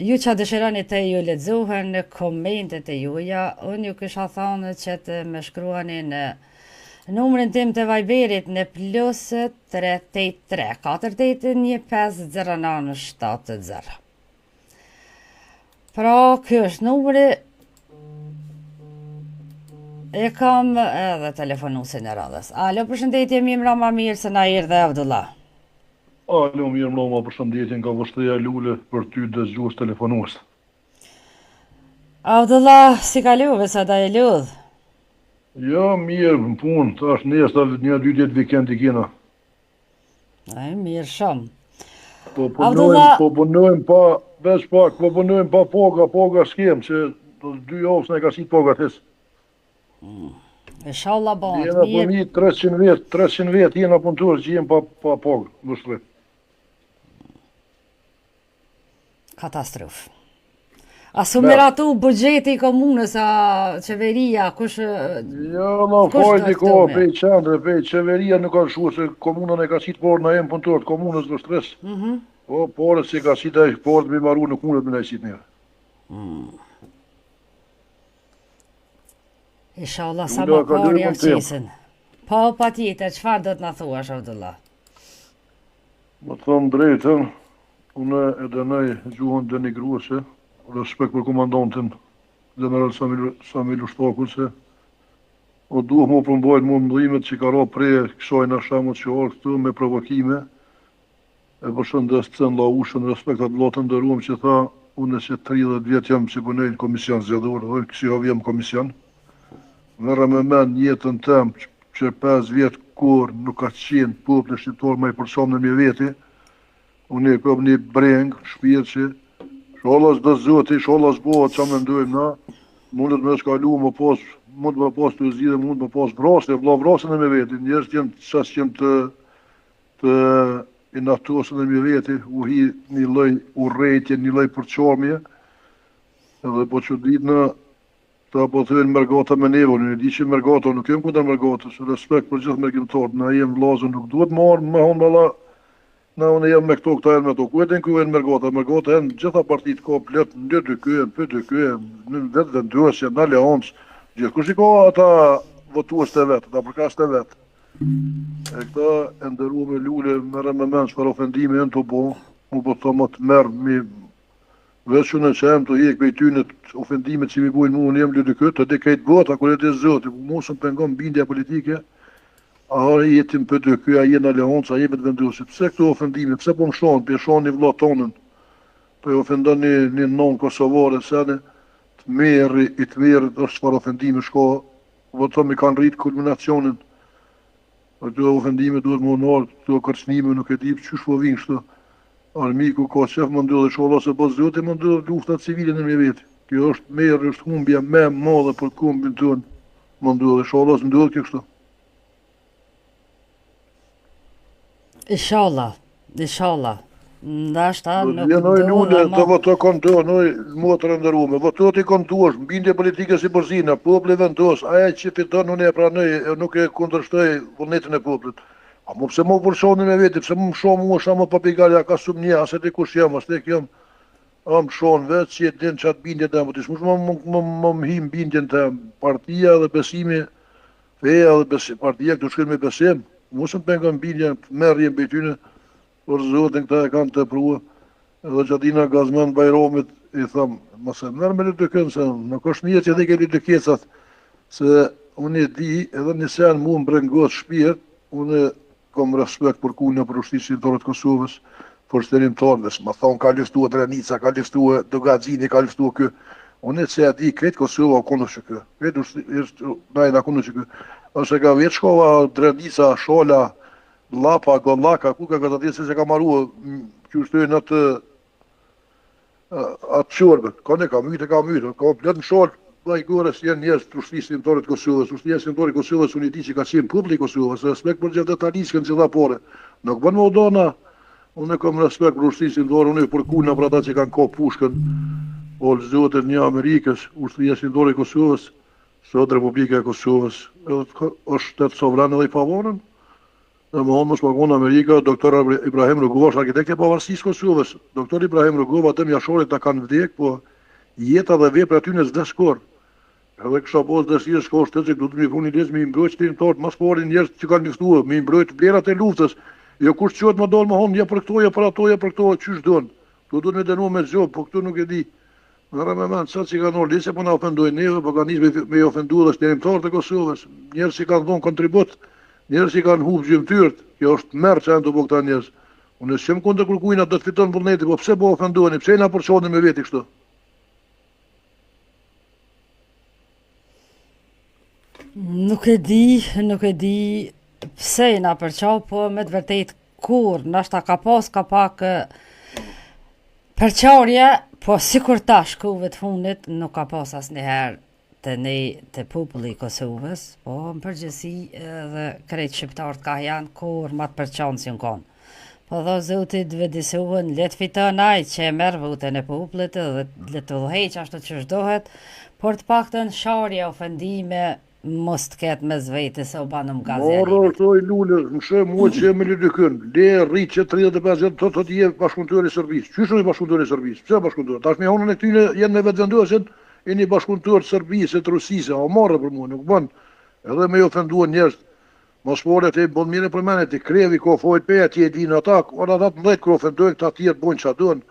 S1: ju që dëshironi të ju lexohen në komentet e juja, unë ju kisha thonë që të me shkruani në numrin tim të Viberit në +383 481 50970. Pra, kjo është numri, e kam edhe telefonusin e radhës. Alo, përshëndetje, mi mra ma mirë se na erdhe Avdullah.
S6: Alo, mirë mbroma, përshëndetje nga Vështria Lule për ty dëgjues telefonues.
S1: Avdullah, si ka luve sa da e ludh?
S6: Ja, mirë, në punë, tash nesër një 2 ditë vikend i kena.
S1: Mirë shumë.
S6: Po punojmë pa, veç pak, po punojmë pa paga s'kem, që 2 javë s'ne ka si paga tes.
S1: Inshallah bëhet
S6: mirë. Jena për 300 vjet jena punëtor që jem pa pagë, vështre.
S1: Katastrofë. A su miratu buxheti i komunës, a qeveria, kush...
S6: Ja, la fajti ka, pej qendre, pej qeveria nuk ka shu, se komunën e ka qitë parë na jem punëtor të komunës vështres. Po, parë se ka qitë e parë të me maru nuk mundet me na qitë njërë.
S1: Inshallah, sa më parë ja qesin. Po, pa tjetër, qëfar do të na thuash, Abdullah?
S6: Më të thëmë drejtën, une edhe nej gjuhën denigruese, respekt për komandantin general Samil Ushtaku, se o duhet mu përmbajt mu mëdhimet që ka ra prej kësaj në shamët që arë këtu me provokime, e përshëndes Cen Laushën, respekt atë vlatën dëruam që tha, une që 30 vjetë jam që bënej në komision zgjedhor, dhe kësi havë jem komision. Vera me men jetën tem që 5 vjetë kur nuk ka qenë popullin shqiptar me i përsham në mje veti, unë e kam një breng, shpirë që sholas dhe zoti, sholas bëhat që me ndojmë na, mundet me shkalu më pas, mund me pas të zhjide, mund me pas vrasje, vla vrasën e me veti, njerës qenë të inatosën e me veti, u hi një loj urrejtje, një loj përqarmje, edhe po që ditë në ta po thënë mërgata me neve, unë di që mërgata, nuk jem kundër mërgata, se respekt për gjithë mërgjimtarët, na jem vlazën, nuk duhet marë, me honë bala, na unë jem me këto, këta e me to, ku e din ku e në mërgata e në gjitha partit ka plet, në dy kyen, për dy kyen, në vetë dhe ndërësje, në aleancë, gjithë kush i ka ata votuës të vetë, ata përkas të vetë. E këta e ndërru me Lule, mërë me menë që për ofendime e në të bo, mu po të më të merë Veç që në qemë të jek për i tynet ofendimet që mi bujnë mu, unë jem lëdy këtë, të kejtë gota, kër e të zotë, mosën pengon bindja politike, a jetim për të kjo, a jena lehoncë, a jemi të vendusit. Pse këto ofendime, pse po më shonë, për shonë një vla tonën, për i ofendon një non kosovare, sene, të merri, i të merri, është çfarë ofendime shko, vëtëm i kanë rritë kulminacionin, këto ofendime duhet më nërë, këto kërcnime nuk e dipë, që shpo vinë shto. Armiku ka qef më ndodhe shola se po zote më ndodhe luftat civile në një vetë. Kjo është merë, është humbja me madhe për kombin tonë. Më ndodhe shola se ndodhe kjo kështu.
S1: Inshallah. Ndashta nuk
S6: Jenoj
S1: do
S6: lule,
S1: në
S6: të voto kontonoj, motër ndërume. Votot i kontuash, mbindje politike si përzina, popli vendos, aja që fiton unë e pranoj, nuk e kundërshtoj vullnetin e poplit. A mu pse mu përshonin me veti, pse mu më shonë mu është amë papigalja, ka sum një, asë të kush jam, asë të jam, më shonë vetë, që jetë din qatë bindje të më të shmush, më him bindjen të partia dhe besimi, feja dhe partia këtë shkën me besim, musën të pengon bindjen, merrjen për tyne, për zotin këta e kanë të prua, edhe Gjatina Gazman Bajromit, i thamë, mëse mërë me të kënë, se nuk është një që dhe ke të kecat, se unë e di, edhe një sen mu më brengot shpirt, unë kam respekt për kuna për ushtrisë të Kosovës, për shterim tonës, ma thonë ka luftua Drenica, ka luftua Dogazini, ka luftua kë. Unë e që e di, kretë Kosova o konë që kë, kretë është najna konë që kë. Ose ka vetë shkova Drenica, Shola, Lapa, Gollaka, ku ka këtë atje se që ka marrua, që ushtojnë atë qorbet, ka ne ka mytë, ka plët në sholë, dhe i gore si janë njerës të ushtrisë të Kosovës, ushtrisë të Kosovës unë i di që ka qenë publik Kosovës, respekt për gjithë detalisken që dha pore. Nuk bënë më odona, unë e kam respekt për ushtrisë të unë e për kuna për ata që kanë ko pushkën, o lëzotët një Amerikës, ushtrisë të Kosovës, sot Republika e Kosovës, është shtetë sovran edhe i pavarën, dhe më honë më shpagonë Amerika, doktor Ibrahim Rugova, është arkitekt e pavarësisë Kosovës. Doktor Ibrahim Rugova, të mjashorit ta kanë vdek, po jeta dhe vepra aty në s'de shkor. Edhe kësha posë dëshirë shko shtetë që du të mi puni lesë me i mbrojt shtirimtarët, mas parin njerës që kanë luftua, me i mbrojt vlerat e luftës. Jo kush qëtë më dalë më honë, ja për këto, ja për ato, ja për këto, qysh donë. Tu du të me denu me gjobë, po këtu nuk e di. Në rëme menë, qatë që kanë orë lise, po në ofendojnë neve, po kanë njës me i ofendu dhe shtirimtarët e Kosovës. Njerës që kanë dhonë kontribut, njerës që kanë hubë gjymëtyrët, kjo është merë që janë të po këta njerës. Unë shem kundër kërkujna do të fiton vullneti, po pse po ofendojnë, pse na përçonin me veti kështu?
S1: Nuk e di pse i na përqau, po me të vërtet kur, nashta ka pak përqarje, po si kur ta shkuve të fundit, nuk ka pas as njëherë të populli i Kosovës, po në përgjësi edhe krejt shqiptarët ka janë kur ma të përqanë si në konë. Po dho zotit vëdisuën, letë fiton aj që e merë votën e popullit dhe letë dhejq ashtu që shdohet, por të paktën sharje, ofendime, mos të ketë me zvejtë se u banë më gazi
S6: Marrë është oj lullë, më shë mua që e me një dykën, le rritë që 35 jetë të t'je bashkëpunëtore i Sërbisë. Qysh në bashkëpunëtore i Sërbisë? Pse bashkëpunëtore? Tash me honën e këtyne jenë me vetë vendosin, e një bashkëpunëtore Sërbisë, e të Rusisë, a marrë për mua, nuk banë. Edhe me i ofenduan njerës, mos pore të i bon mire për mene, të krevi ko fojt peja, ti e dinë ata, ata të mdhejt kër ofendojnë, këta tjerë bojnë që adonë.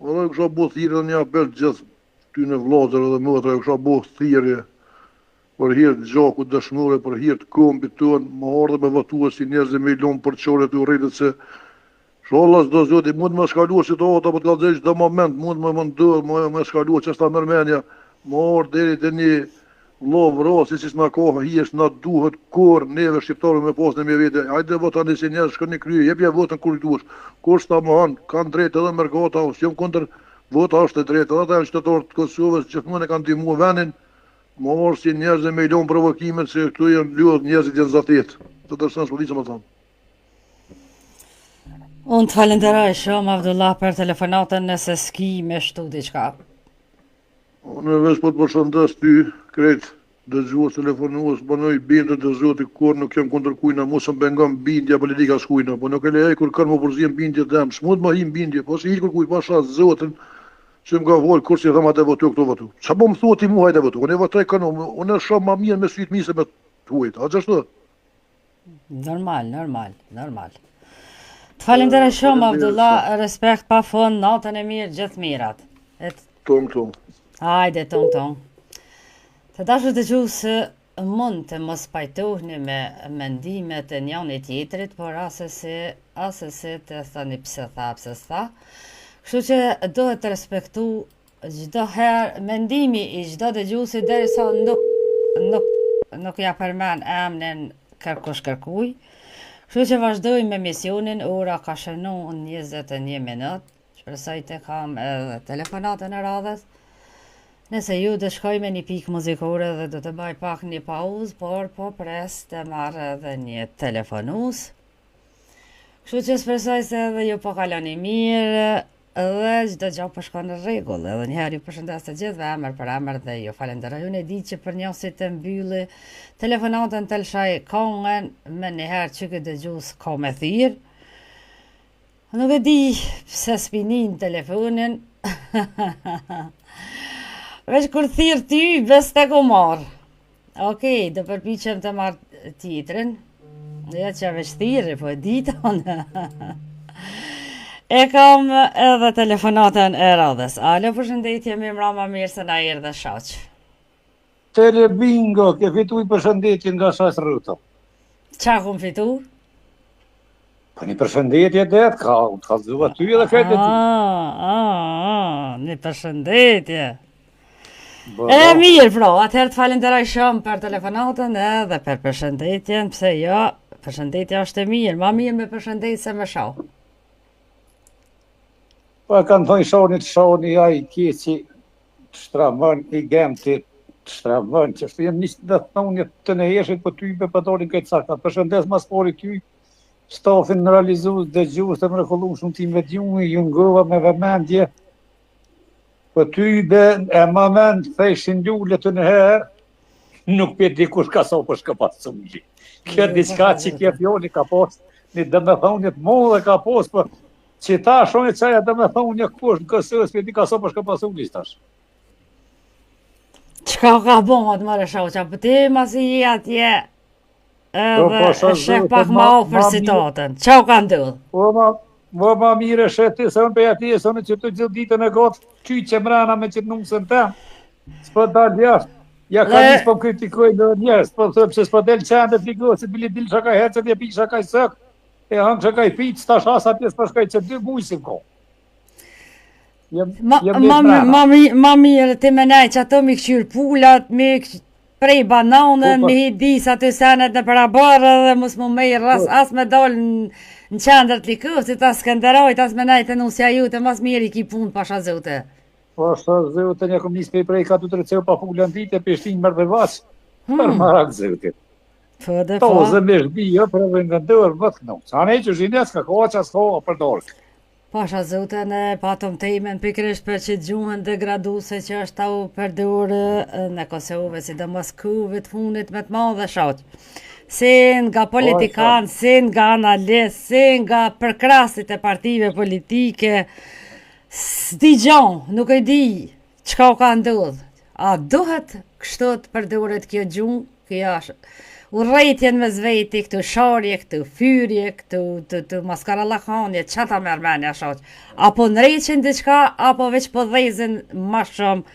S6: Edhe kësha bu thirë dhe një belë gjithë ty në vlazër edhe mëtra, kësha bu thirë për hirë të gjaku dëshmure, për hirë të kombit tonë, më ardhe me vatua si njerëzë me i lomë për qore të urejtët se sholas do zoti, mund me shkalua si të ota, për të kalëzheq dhe moment, mund me mëndër, me shkalua që është ta mërmenja, më ardhe deri të një lovë rasi, si s'na kohë, hi është na duhet kur neve shqiptarë me pas në me vete, hajde vota në si njerëz shkër një kryje, jepja votën kur i duesh, kur s'ta më hanë, kanë drejtë edhe mërgata, ose jam kontër vota është e drejtë, edhe ta janë qytetarët të Kosovës, gjithmonë e kanë ndihmuar vendin, më orë si njerëzë me i lonë provokimet, se këtu janë luat njerëzit janë zatet, të tërësën s'po di që më thonë.
S1: Unë të falenderoj shumë, Abdullah, për telefonatën nëse s'ki me shtu diqka.
S6: Unë veç po të përshëndes ty, krejt dëgjues telefonues, banoj bindët dhe zoti kur nuk jem kundër kujna, mos më bengon bindja politika s'kujna, po nuk e lejoj kur kanë më përzien bindje dhem, s'mund më him bindje, po si hiq kur kuj pasha zotin, që më ka volë kur si thëmë atë votu, këto votu. Qa po më thoti mu hajde votu, unë e votoj kënë, unë e shumë ma mirë me sytë mi se me të hujtë, a gjështu?
S1: Normal. Të falenderoj shumë, Abdullah, respekt pa fond, natën e mirë, gjithë mirat.
S6: Tong.
S1: Hajde, tong. Të dashur dëgjues, mund të mos pajtoheni me mendimet e njëri tjetrit, por asesi të thoni pse tha. Kështu që duhet të respektu çdo herë mendimi i çdo dëgjuesi derisa nuk ja përmend emrin kërkuj. Kështu që vazhdojmë me misionin, ora ka shënu 21 minutë. Shpresoj të kam edhe telefonatën e radhës. Nëse ju të shkoj me një pikë muzikore dhe do të baj pak një pauzë, por po pres të marrë edhe një telefonus. Kështu që shpresoj se edhe ju po kaloni mirë dhe çdo gjë po shkon në rregull. Edhe njëherë ju përshëndes të gjithëve emër për emër dhe ju falenderoj. Unë e di që për njohësit të mbylli telefonatën të lshaj kongën me njëherë që këtë dëgjues ka me thirë. Nuk e di pse spinin telefonin. Veç kur thirë ty, bes të ku marë. Okej, do përpiqem të marrë tjetrin. Ja që veç thirë, po e diton. E kam edhe telefonatën e radhës. Alo, përshëndetje, mi mrama mirë se na erdhe shaq.
S7: Telebingo, ke fitu i përshëndetje nga Shaq Rruta.
S1: Qa kum fitu?
S7: Po një përshëndetje det, ka zua ty edhe këtë ty.
S1: Një përshëndetje. E mirë, atëherë të falenderoj shumë për telefonatën edhe për përshëndetjen, pse jo, përshëndetja është e mirë, ma mirë me përshëndetje se me shoh.
S7: Po e kanë thënë shoni, ai keqi të shtramën, i gemti të shtramën, që shtë jenë njështë dhe thonjët të ne eshit, po ty be pëtorin këtë sakta. Përshëndes mas pori ty, stafin në realizus dhe gjus të mrekullu shumë ti me djuni, ju ngova me vëmendje. Po ty be e moment theshin ljulle të nëherë, nuk për dikush ka so për shka pasë sumli. Kjo diçka që kje fjoni ka pos, një dëmethonjët modhe ka pos, për që ta shonjët qaja dëmethonjë kush në kësës, për di ka so për shka pasë sumli shtash.
S1: Qka ka bon atë mërë shoqa, për ti masi i atje edhe e shek pak ma ofër citatën. Qa u ka ndodhë?
S7: Mo ma mire sheti, se unë për ati e sonë që të gjithë ditën e gotë, qy që mrena me qëtë numësën tem, s'po dalë jashtë, ja ka njësë po kritikoj në njerës, po thëmë që s'po del qenë dhe fligohë, se bili dil shakaj hercet, je pi shakaj sëk, e hangë shakaj pitë, s'ta shasa pjesë për shkaj që 2 mujësim ko.
S1: Ma mirë të menaj që ato mi këqyrë pullat, mi prej bananën, mi hidis aty senet në parabarë dhe mus mu mejrë as me dollë në qendër të likësit, as Skenderajt, as me najtë nusja jute, mas mirë i ki punë pasha zote.
S7: Pasha zote, një kom njës prej ka 2-3 pa fullën dite, për shtinë mërë dhe vaqë, për marak zote. To zëmish bia, për edhe nga ndërë, më të nëmë. Sa ne që zhines, ka koha që as koha për dorë.
S1: Pasha zote, ne patëm temen, pikrish për që gjuhën degraduse që është au për dorë në Kosovë, si dhe Moskuvë të funit me të madhe shaqë. Si nga politikanë, si nga analist, si nga përkrasit e partive politike, s'di gjon, nuk e di qka u ka ndodhë. A duhet kështot përdoret kjo gjuhë, kjo urrejtjen me zveti, këtu sharje, këtu fyrje, këtu maskarallakanje, që ta mërmenja shaq. Apo nreqin diqka, apo veç po dhezin ma shumë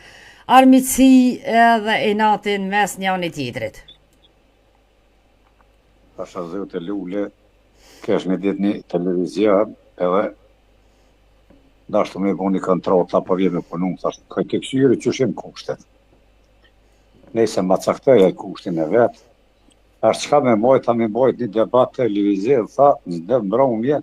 S1: armitsi edhe inatin mes njani tjetrit.
S7: Pasha zote lule, kesh me ditë një televizion, edhe dashtu me bo një kontrat, apo vje me punu, thashtë, kaj ke këshyri që shenë kushtet. Nese ma caktoj e kushtin e vetë, ashtë qka me mojt, ta me mojt një debat televizion, tha, në mbromje,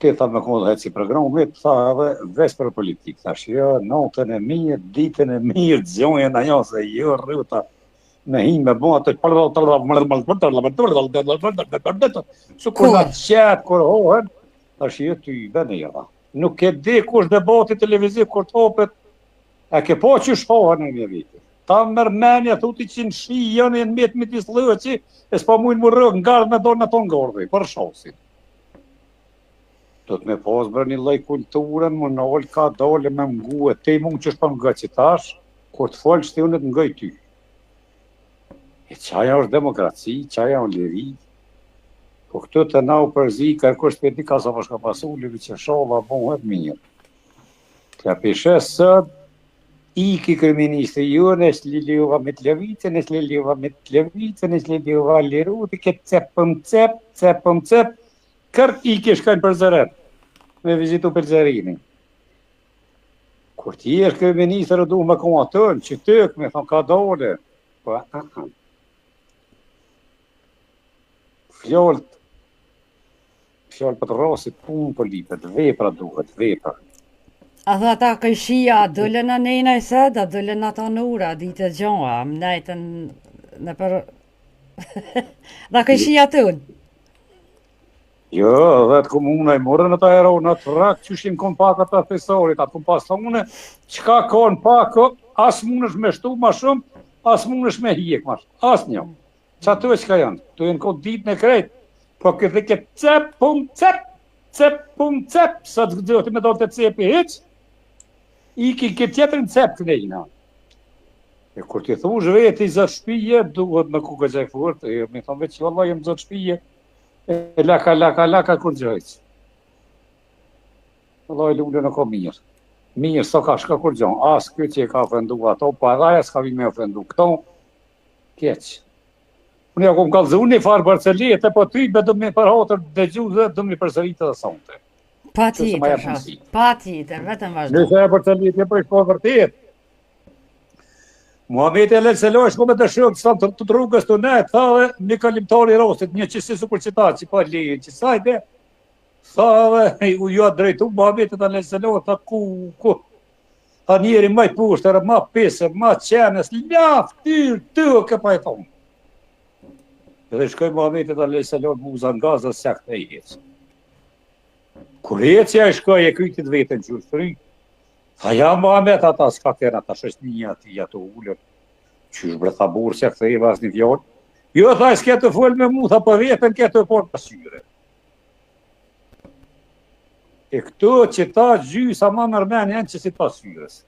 S7: ti tha me kodë heci programme, tha edhe veç për politikë, thash, jo, notën e mirë, ditën e mirë, gjojën ajo, se jo, rruta, me himë me bo atë su kur në qëtë, kur hohen, është jo të i bene java. Nuk e di kush debati televiziv kur të hopet, e ke po që shpohen në një viti. Ta mërmenja, thuti që në shi, janë e në metë me tisë lëqi, e s'pa mujnë më rëgë nga me dorë në tonë ngordhej, për shosin. Do të me posë bërë një loj kulturën, më në ollë ka dole me mgu e te mund që shpa mga që tash, kur të folë që të unë të ngaj ty. E qaja është demokraci, qaja është liri. Po këtë të na u përzi, kërkush për ti ka sa përshka pasu, livi që shola, bon, e të mirë. Ka pishes sot, iki kryeministri ju, në s'liliova me të levicën, në s'liliova me të levicën, në s'liliova liruti, këtë cepëm, kërk iki shkojnë për zëret, me vizitu për zërini. Kur ti është kryeministër, du me komatën, që tëk, me thonë ka dole. Po, Fjallë për të rasit punë për lipet, vepra duhet, vepra.
S1: A tha ta këshia, dole në nejna i sed, a dole në ta në ura, ditë gjoa, më nejtën në për... Da këshia tënë?
S7: Jo, dhe të komuna i morën në ta ero në të rak, që shim kon pak ata thesarit, atë kom pas thone, qka kon pak, as mund është me shtu ma shumë, as mund është me hjek ma shumë, as një. Qa të e qka janë, të jenë kod ditë në krejt, po këtë dhe këtë cep, sa të gëdhëti me do të cepi heq, i ki këtë tjetër në cep të nejna. E kur ti thush veti zot shpije, duhet me ku gëgjaj furt, e me thonë veç, valla jem zot shpije, e laka kur gjajc. Valla i lullë në ko mirë. Mirë, so ka shka kur gjon, as këtë që e ka ofendu ato, pa edhe s'ka vi me ofendu këto, keq. Unë ja kom kalëzë, unë i farë Barcelet, po ty be du me përhatër dhe gjuhë dhe du me përsëritë dhe sonte.
S1: Pa tjetër, vetëm vazhdo.
S7: Nëse e Barcelet e për shpo vërtet. Muhameti e Seloj shko me të shëgë të rrugës të ne, tha dhe një kalimtari rosit, një qësi su kur qita, që pa lejën, që sajte, tha dhe u jo drejtu, Muhameti e Seloj, tha ku, tha njeri maj pushtër, ma pesër, ma qenës, ljaf, ty, këpa e thonë. Dhe shkoj Muhameti e Seloj mu uza nga zë sekt e jetës. Kur jetësja e shkoj e krytit vetën që shtëri, tha ja Muhameti ata s'ka tjena, ta shështë një ati ato ullën, që shbre tha burë se këtë e vas një fjallë. Jo, tha s'ke të folë me mu, tha për vetën ke të porë pasyre. E këto që ta gjysa ma mërmen janë që si pasyres.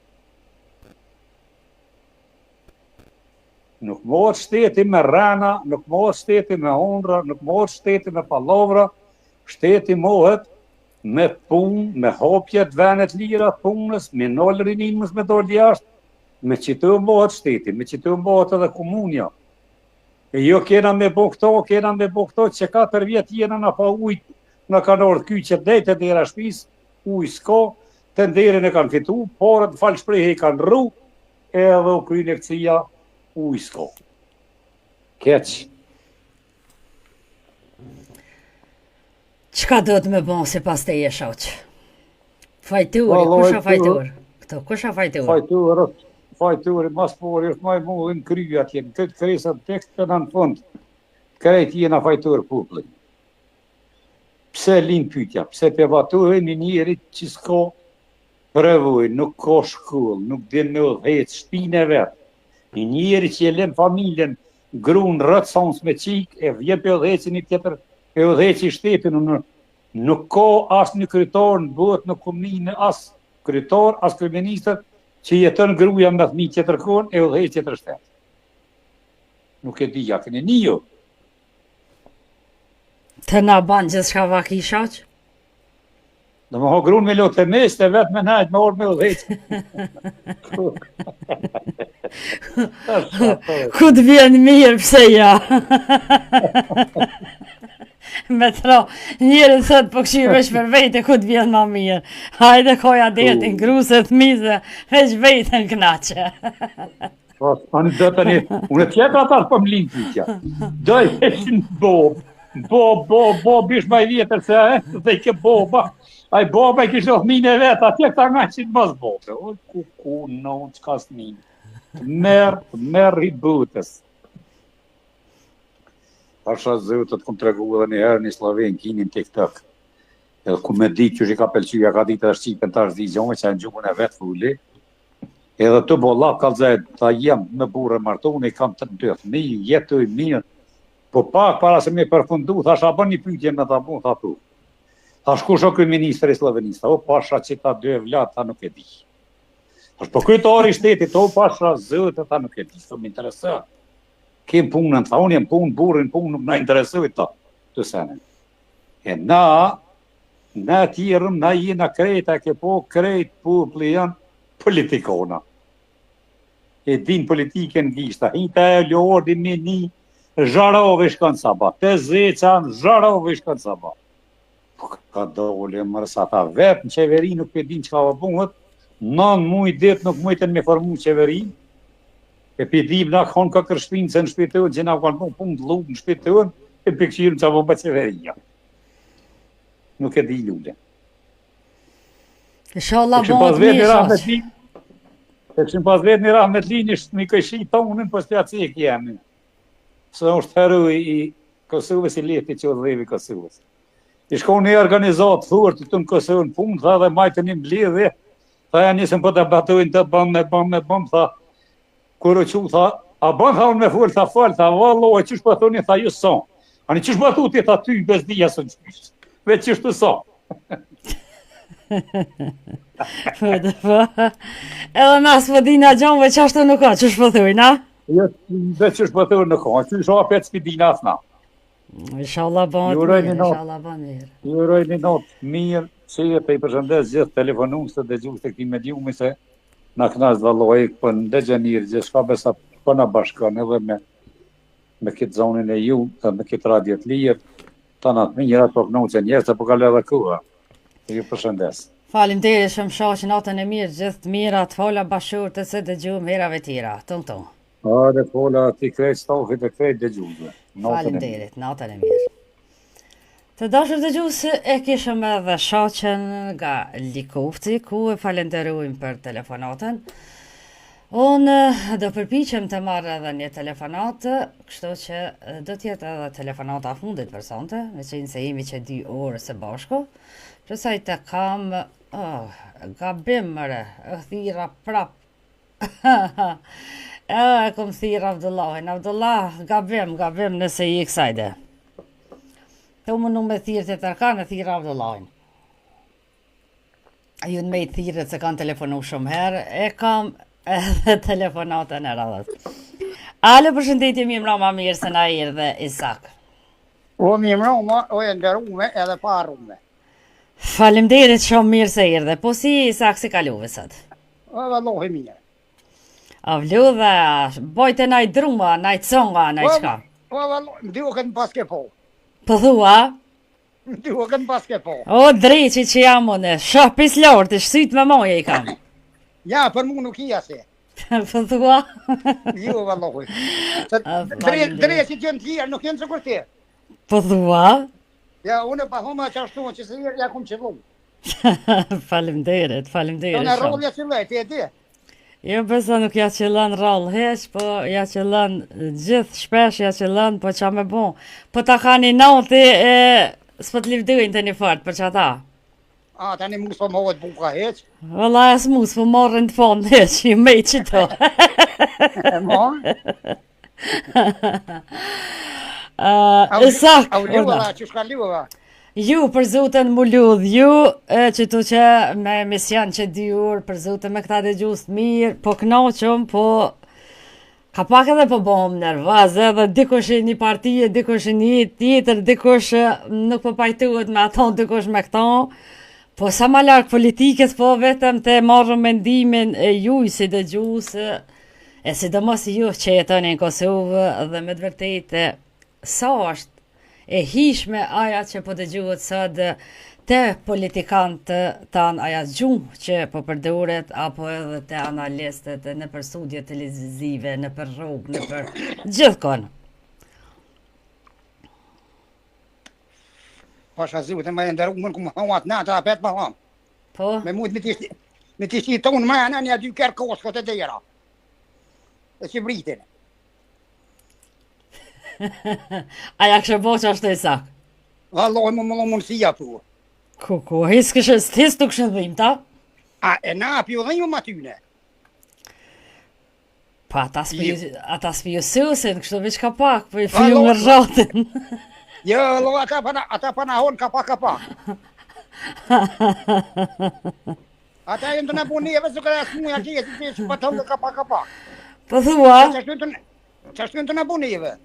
S7: Nuk mohet shteti me rana, nuk mohet shteti me hondra, nuk mohet shteti me palovra, shteti mohet me punë, me hopjet venet lira punës, me nolë rinimës me dollë jashtë, me që të mohet shteti, me që të mohet edhe komunja. E jo kena me bo këto, që 4 vjetë jena në pa ujtë, në kanë orë kyqet dhejtë e dera shpis, ujë s'ko, të nderin e kanë fitu, porët falë shprejhe i kanë rru, edhe u kryjnë e këcija, ujë s'ko. Keq.
S1: Qka do të me bon se pas të je shoq? Fajturi, kusha fajtur? Këto, kusha fajtur?
S7: Fajturi, mas pori, është maj mullin kryja tjenë, këtë kresat tekst të në fund, krejt jena fajtur publin. Pse linë pytja, pse përvatuhe një njerit që s'ko prevoj, nuk ko shkull, nuk din me udhejt shpine vetë, një njerit që e lem familjen, grun rëtë sons me qik, e vjen për udhejt një tjetër, e udhejt që i shtetin, nuk ko as një kryetar në bot, nuk kom një as kryetar, as kryeministër, që jetën gruja me thmi tjetër kon, e udhejt tjetër shtetë. Nuk e dija, këni një jo.
S1: Të na banë gjithë shka vaki shoq?
S7: Dhe më ho grun me lotë e mes, të vetë me najtë me orë me udhejt.
S1: Ku të vjen mirë, pse ja? Me tro, njërën sot po këshirë veç për vejtë, ku të vjen ma mirë. Hajde koja detin, gruset, mize, veç vejtën knaqe.
S7: Unë tjetër atar për më linë pytja. Doj veshin bo, bish maj vjetër se dhe i ke boba. Aj boba i kishtë othmine vetë, atje këta nga qitë mos bobe. O, ku, non, qka s'min. Merë i butës. Pasha zëtët kom të regu edhe një herë një Sloven kinin TikTok. Edhe ku me ditë që që ka pelqyja, ka ditë edhe Shqipen ta është dizjone që e në gjumën e vetë fulli. Edhe të bollap kalzet, ta jem me burë martone, i kam të ndëth, jetoj mirë. Po pak para se me përfundu, thash a bën një pyetje me ta bu, tha pu. Thash kush o kryeministri slovenista, o pasha që ta dy vlat, ta nuk e di. Thash po kryetari i shtetit, o pasha zëtë, ta nuk e di, s'o më interesoj. Kem punën, tha unë jem punë, burrin punë, nuk na interesoj ta, të sene. E na, Na tjerëm, na jena krejta, ke po krejt populli janë politikona. E din politiken gishta, hita e lordi me një zharove shkën sabat, të zecan zharove shkën sabat. Ka dole mërsa ta vetë në qeveri nuk për din që ka vëpunët, 9 muj dit nuk mujten me formu qeveri, e për dim nga konë ka kërshpinë se në shpitën, që nga kanë punë të lukë në shpitën, e për këshirëm që vëmë për qeveria. Nuk e di lule.
S1: Inshallah bëhet mirë shoq.
S7: E këshim pas vetë një Rahmetli një këshi tonën, për s'ja cek jemi. Se është heroj i Kosovës, i leti që dhevi Kosovës. I shkon një organizatë thurë të në Kosovën punë, tha dhe majtë një mbledhje, tha ja njësën për të batojnë të bëm, tha, kur u që, tha, a bën, tha unë me full, tha, vallo, e qësh për thoni, tha, ju son. Ani qësh batu ti, tha, ty, bez dhja së në qësh, ve qësh të son.
S1: Edhe nas po dina gjonve qashtu nuk ka, qësh po thuj, na?
S7: Jo, dhe qësh po thuj në ka, qësh o apet s'pi dina asna.
S1: Inshallah bëhet mirë, inshallah bëhet mirë.
S7: Ju uroj një natë mirë, që e pe i përshëndes gjithë telefonumës të dëgjues të këtij mediumi se na knas valloj për ndëgjenirë gjithë shka besa për na bashkon edhe me këtë zonin e ju, me këtë radiot lirë, të natë mirë ato knoqe njerëz të përkale edhe kuha. Ju përshëndes.
S1: Faleminderit shumë shoq, natën e mirë, gjithë të mira, të fola bashkë të se dëgjojmë herave tjera. Ton.
S7: Dhe fola ti krejt stafit e krejt dëgjuesve.
S1: Faleminderit, natën e mirë. Të dashur dëgjues, e kishëm edhe shoqen nga Likovci, ku e falenderojmë për telefonatën. Unë do përpiqem të marrë edhe një telefonat, kështu që do t'jetë edhe telefonata fundit për sonte, me qenë se jemi që 2 orë së bashku. Përsa i të kam, gabim mëre, e thira prap. E kom thira Abdullahin. Abdullah, gabim nëse i kësajde. Të më nuk me thirë të tërkan e thira Abdullahin. Ju në me i thirët se kanë telefonu shumë herë, e kam edhe telefonatën e radhët. Ale, përshëndetje mi mra ma mirë se na irë dhe Isak.
S8: O mi mra ma, o e ndërume edhe parume.
S1: Faleminderit shumë mirë se erdhe. Po si Isak si kaluve sot?
S8: O vallohi mirë.
S1: A vlu dhe bojte naj druma, naj conga, naj qka?
S8: O vallohi, më duhet në paske po.
S1: Po thua?
S8: Më duhet në paske po.
S1: O dreqi që jam une, shopis lortë, shësit me moje i kam.
S8: Ja, për mu nuk i ase.
S1: Po thua?
S8: Jo vallohi. Dreqi që në tjerë nuk jenë që kërte.
S1: Po thua?
S8: Ja, unë pa homa që ashtu, që se ja kum që vëmë.
S1: Faleminderit
S8: Në
S1: shumë.
S8: rrëllja që lejt, e di.
S1: Jo përsa nuk ja qëllën rallë heq, po ja qëllën gjithë shpesh ja qëllën, po qa me bon. Po ta ka një nauti e s'po të livdujnë të një fartë për që ata.
S8: A, tani mu s'po mohet buka heq.
S1: Valla e s'mu s'po marrën të fond heq, i me i qito.
S8: E ma?
S1: Isak,
S8: A u ljua, që shka ljua?
S1: ju për zotën mu ludh, ju që tu që me emision që 2 orë për zotën me këta dëgjues mirë, po knaqëm, po ka pak edhe po bom nervaz, edhe dikush e një partije, dikush e një tjetër, dikush nuk po pajtuhet me ato, dikush me këto, po sa ma larkë politikës, po vetëm të marrë mendimin e juj si dëgjues, e sidomos ju që jetoni në Kosovë dhe me të vërtetë sa është e hishme aja që po dëgjuhet sot te politikantë tanë, aja gjuhë që po përdoret, apo edhe te analistët në për studje televizive, në për rrugë, në për gjithkon.
S8: Pasha zhute me ndëru mën ku më hamat nata apet më ham.
S1: Po?
S8: Me mund me t'i tonë me anë një 2 kërë koskot e dera. E që vritin.
S1: Aja kështë bo që është e Isak?
S8: Vallohi më mundësia po.
S1: Ku, hisë kështë stis të kështë dhim, ta?
S8: A, e na, pjo dhe ju ma tyne.
S1: Pa, ata s'pi ju susin, kështë veç ka pak, po i fiju më rratin.
S8: Jo, lo, ata pa na hon ka pak. Ata e në të në puneve së kërë asë muja që jetë që pa tonë ka pak.
S1: Po thua?
S8: Qashtu në të në puneve.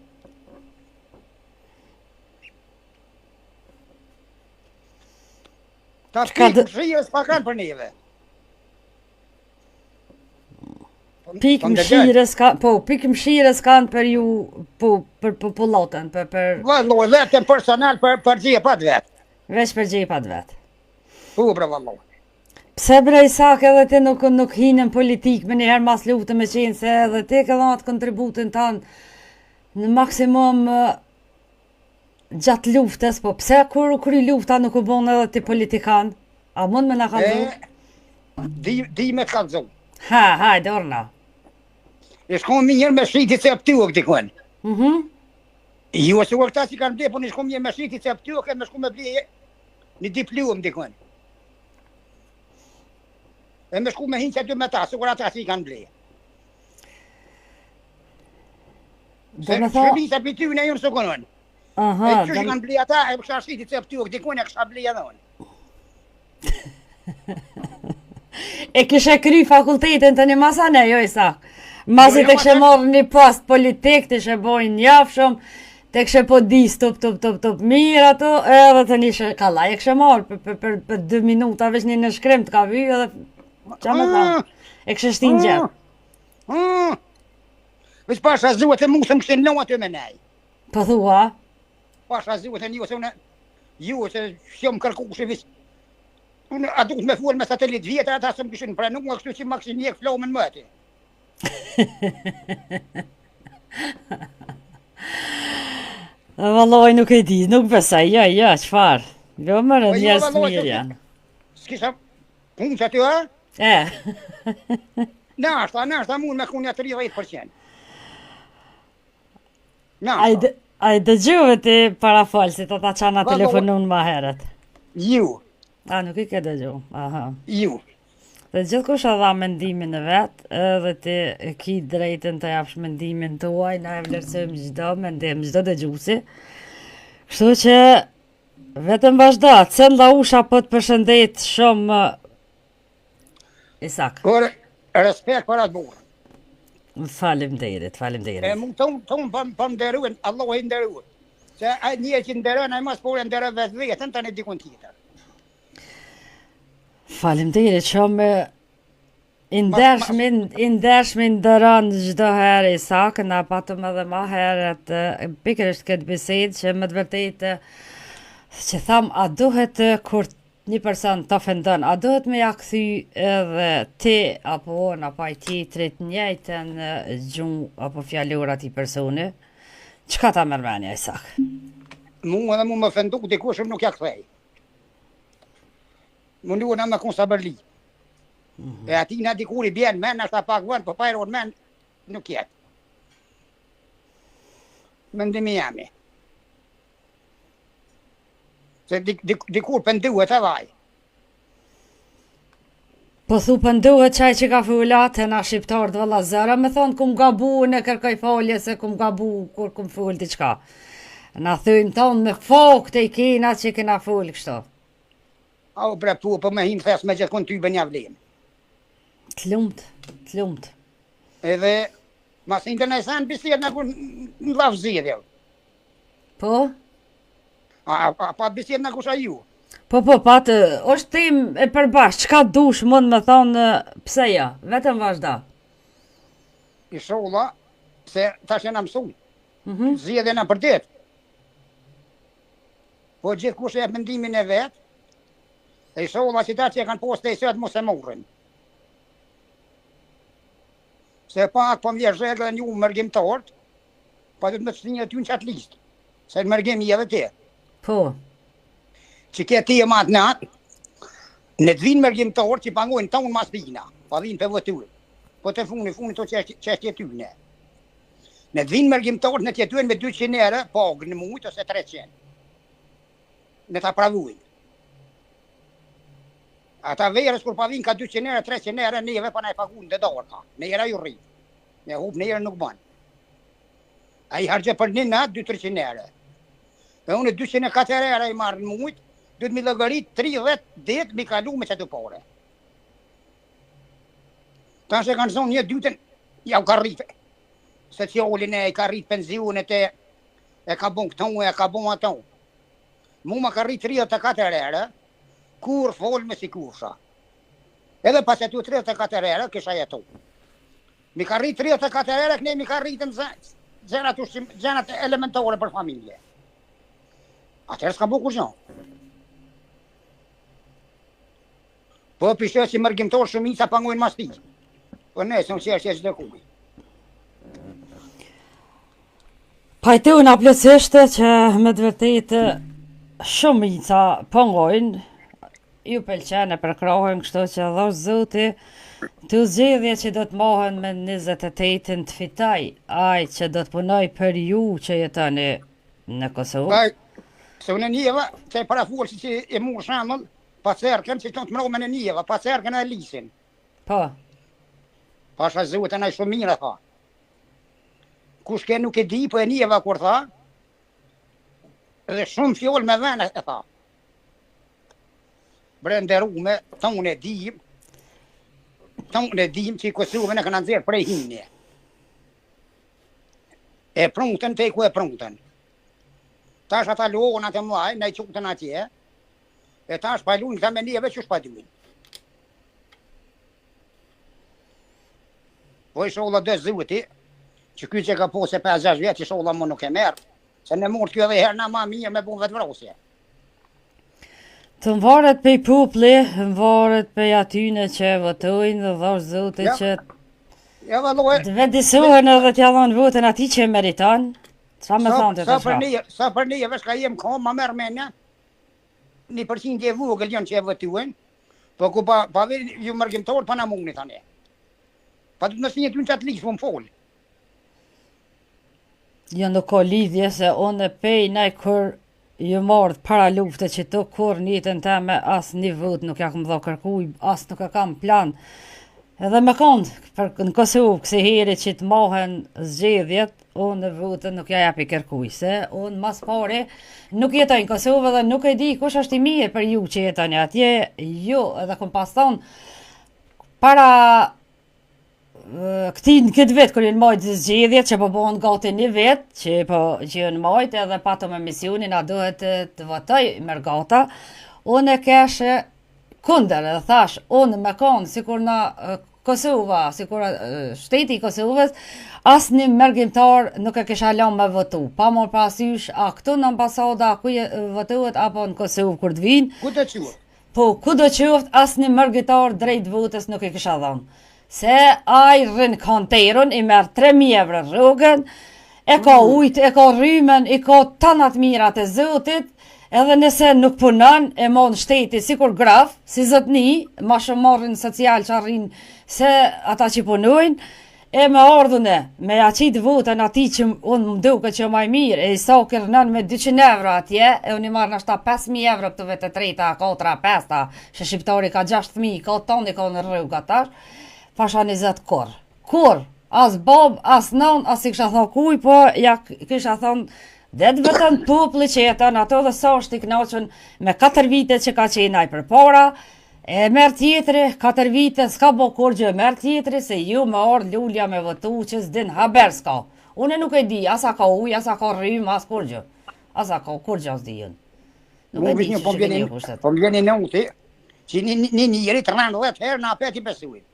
S8: Ta pikë mëshirë s'pa kanë për neve.
S1: Pikë mëshirës kanë për ju, për popullatën, për...
S8: Valloj, vetëm personal për gjepat vetë.
S1: Veç për gjepat vetë.
S8: Po, bre, valloj.
S1: Pse bre Isak edhe ti nuk hinën politik me njëherë mas luftë me qenë se edhe ti ke dhënë kontributin tanë në maksimum gjatë luftës, po pse kur u kry lufta nuk u bon edhe ti politikan? A mund me na kallëzu?
S8: Di me kallëzu.
S1: Hajde, orna.
S8: E shkon mi njërë me shritit se pëtyok dikon. Jo se u këta që kanë ble, po në shkon mi njërë me shritit se pëtyok e me shkon me ble një diplom dikon. E me shku me hinë që dy me ta, sukur ata që i kanë ble. Se shërisa për ty në jënë së konon. E që që kanë ble ata, e kësha shritit se pëtyok dikon e kësha ble edhe unë.
S1: E kishe kry fakultetin të një masane, jo Isak. Masi të kështë morë një post politik, të kështë bojnë njafshëm, të kështë po di stop mirë ato, edhe të një kalla, e kështë morë për 2 minuta, veç një në shkrim të ka vyjë, edhe qa me thamë, e kështë shtin gjepë.
S8: Veç pasha zuhet e musëm kështë në atë me nej.
S1: Po thua?
S8: Pasha zuhet e një, se unë, ju, se shumë kërkushe veç, unë a duhet me full me satelit vjetër, ata së më këshin pranu, a kështu që më këshin njek flomën më ati.
S1: Valloj nuk e di, nuk besaj, jo, qfar. Jo mërë, njerës të mirë janë.
S8: S'kisha punë që aty, a? Nashta mund me kunja 30%.
S1: A i dëgjuve ti para falsit, ata qana telefonun ma heret?
S8: Ju.
S1: A, nuk i ke dëgju, aha.
S8: Ju.
S1: Dhe gjithë kush a dha mendimin e vetë, edhe ti ki drejten të japsh mendimin të uaj, na e vlerësojmë gjdo, mendim gjdo dëgjusi. Kështu që vetëm vazhda, cëlla usha po të përshëndet shumë Isak.
S8: Por, respekt për atë burë.
S1: Falim derit.
S8: E mund tonë për mderuen, Allah e nderuen. Se një që nderuen, a i mas por e nderuen vetë vetën, të në dikun tjetër.
S1: Falim derit, shumë indershmi ndëran gjdo herë Isak, na patëm edhe ma herët, pikërisht këtë bisedë që më të vërtetë që tham, a duhet kur një person të ofendon, a duhet me ja kthy edhe ti, apo unë, apo ai tjetrit njëjtën gjumë, apo fjallur ati personi? Qka ta mërmenja, Isak?
S8: Mu edhe mu më ofendu, dikush nuk ja kthej. Mu në me kun sabërli. E ati në dikur i bjen men, nështë ta pak vën, po pajron men, nuk jetë. Mendimi jemi. Se dikur pënduhet e vaj.
S1: Po thu pënduhet qaj që ka fullat, e na shqiptarët valla zëra, me thonë kum gabu në kërkoj folje, se kum gabu kur kum full t'i qka. Na thujnë tonë me fok të i kina që kina full kështu.
S8: Au bre tu, po me hinë thes me gjithë kënë ty bë një vlim.
S1: T'lumt.
S8: Edhe, mas interesant bisirë në kur në lafë zidhjo.
S1: Po?
S8: A pa bisirë në kusha ju?
S1: Po, patë, është tim e përbash, qka dush mund me thonë pse ja, vetëm vazhda.
S8: I sholla, se ta që në mësu, zidhje në për ditë. Po gjithë kush e mendimin e vetë, e i sholla që ta që e kanë poste i sëtë mos e morën. Se pak po mje zhegë dhe një mërgjimtarët, pa dhe të më të shtinjë të ty në qatë listë, se në mërgjim i edhe ti.
S1: Po.
S8: Që ke ti e matë natë, në të vinë mërgjimtarët që pangojnë tonë mas vina, pa vinë për vëturë, po të funi të që është jetyne. Në të vinë mërgjimtarët në të jetuen me 200 euro, pagë në mujtë ose 300. Në ta pravujnë. Ata verës kur pa vinë ka 200 euro, 300 euro, neve pa na i pagunë dhe dorë ka. Ne jera ju rritë. Ne hupë ne jera nuk banë. A i hargje për një natë 200-300 euro. Dhe unë 204 euro i marrë në mujtë, dhëtë mi lëgërit 30 ditë mi kalu me që të pare. Ta që kanë zonë një dytën, ja u ka rritë. Se qolin e ka rritë pensionet e ka bon këton e ka bon aton. Mu ma ka rritë 34 euro, kur fol me si kursha. Edhe pas aty 34 herë kisha jetu. Mi ka rrit 34 herë, ne mi ka rritën gjenat elementore për familje. Atëherë s'ka bu kur gjo. Po pishtë si mërgjimtor shumica pangojnë mas ti. Po ne, se më që është dhe kuj.
S1: Pajtu në plëtsishtë që me të vërtetë shumica pangojnë, ju pëlqenë e përkrohen, kështu që dhosh zoti, të zgjedhje që do të mohen me 28-ën të fitaj, aj që do të punoj për ju që jetoni në Kosovë.
S8: Se unë e njeva, që e parafull që e mu shamëll, pa cerken që të mërë me në njeva, pa cerken e lisin.
S1: Po.
S8: Pasha zotën e shumë mire, tha. Kush ke nuk e di, po e njeva kur tha, edhe shumë fjoll me vene, e tha. Brenderume, tonë e dim që i Kosovën e këna nëzirë prej hinje. E pruntën të i ku e pruntën. Tash ata logon atë muaj, ne i qutën atje, e tash pajlun këta me njeve që shpaduin. Po i sholla dhe zuti, që ky që ka po se 5-6 vjetë, i sholla më nuk e merë, se ne mund kjo dhe herë na ma mirë me bu vetë vrosje.
S1: Të mvaret pe i popli, mvaret pe atyne që votojnë dhe dhosh zote që të vendisohen edhe t'ja dhonë votën ati që e meriton. Qa me thonë të të shka?
S8: Sa për neve shka jem ka, ma merë menja, 1% e vogël janë që e votujnë, po ku pa veri ju mërgjimtorë pa na mungni tani. Pa du të nësë një ty në qatë lisë, po më folë.
S1: Jo nuk ka lidhje se unë e pej nej kur ju mardh para lufte që të kur njëtën teme as një vot nuk ja kom dha kërkuj, as nuk e kam plan. Edhe me kondë, për në Kosovë kësi heri që të mohen zgjedhjet, unë në votën nuk ja japi kërkuj, se unë mas pare nuk jetoj në Kosovë dhe nuk e di kush është i mirë për ju që jetoni atje, jo, edhe kom pas thonë, para këtë vetë kër jenë majtë zgjedhjet, që po bohën gati një vetë, që jenë majtë edhe patëm e misionin, a dohet të votoj mërgata, unë e keshe kunder edhe thash, unë me konë, si kur na Kosova, si kur shteti i Kosovës, asë një mërgjimtar nuk e kisha lanë me votu. Pa mor parasysh, a këtu në ambasada, ku votuhet, apo në Kosovë kur të vinë.
S8: Ku të qëvë?
S1: Po, ku do qëftë, asë një mërgjimtar drejt votës nuk e kisha dhanë. Se aj rrinë kanteron, i merë 3.000 euro rrugën, e ka ujtë, e ka rrymen, i ka tanat mirat e zotit, edhe nëse nuk punon, e mon shteti si kur graf, si zotni, ma shumë marrin social që arrin se ata që punojnë, e me ardhune, me aqit votën ati që unë më duke që maj mirë, e i sa kërnën me 200 euro atje, e unë i marrë nështë 5.000 euro këtë vete 3, 4, 5, që shqiptari ka 6.000, ka toni ka në rrugë atash, pasha 20 kur. Kur? As bab, as non, as i kësha thonë kuj, po ja kësha thonë, dhe të vetëm popli që jeton ato dhe sa është i knaqën me 4 vite që ka qenaj për para, e merë tjetëri, 4 vite, s'ka bo kur gjë, merë tjetëri, se ju me ardhë lullja me votu që s'din haber s'ka. Une nuk e di, asa ka uj, asa ka rrym, as kur gjë. Asa ka kur gjë as di jën. Nuk e di që që një kushtet.
S8: Po më vjeni në uti, që një njëri të rënë 10 herë në apet i besuit.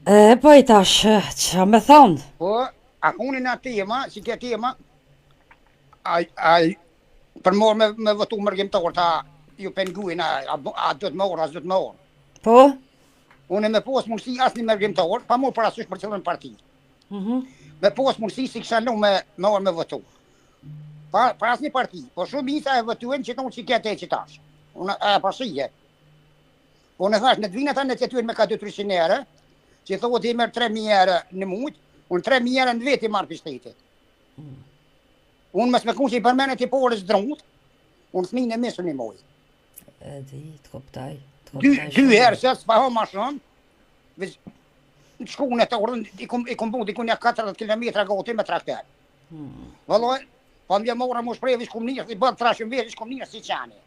S1: Po i tash, që me thonë?
S8: Po, akuni në tema, si kjo tema, për morë me votu mërgjimtor, ta ju pengujnë, a do të morë, as do të morë.
S1: Po?
S8: Unë me posë mundësi asë një mërgjimtor, pa morë për asysh për cilën parti. Me posë mundësi si kësha lu me morë me votu. Për asë një parti, po shumë isa e votuen që tonë që kjete e që tash. Unë e pasije. Unë e thash, në dvinë ata në të tuen me ka 200-300 ere, që thotë i merë 3.000 ere në mujtë, unë 3.000 ere në vetë i marë për shtetit. Unë mësë me kunë që i përmenet i porës drunët, unë thminë e misën i mojë.
S1: E di, të koptaj.
S8: 2 herë se s'pa ho ma shumë, në shkune të orën, i kom bu dikun një 40 km gati me trakter. Vëlloj, pa më morë më shprevi shkom njës, i bëtë trashën veshë, shkom njës si qani.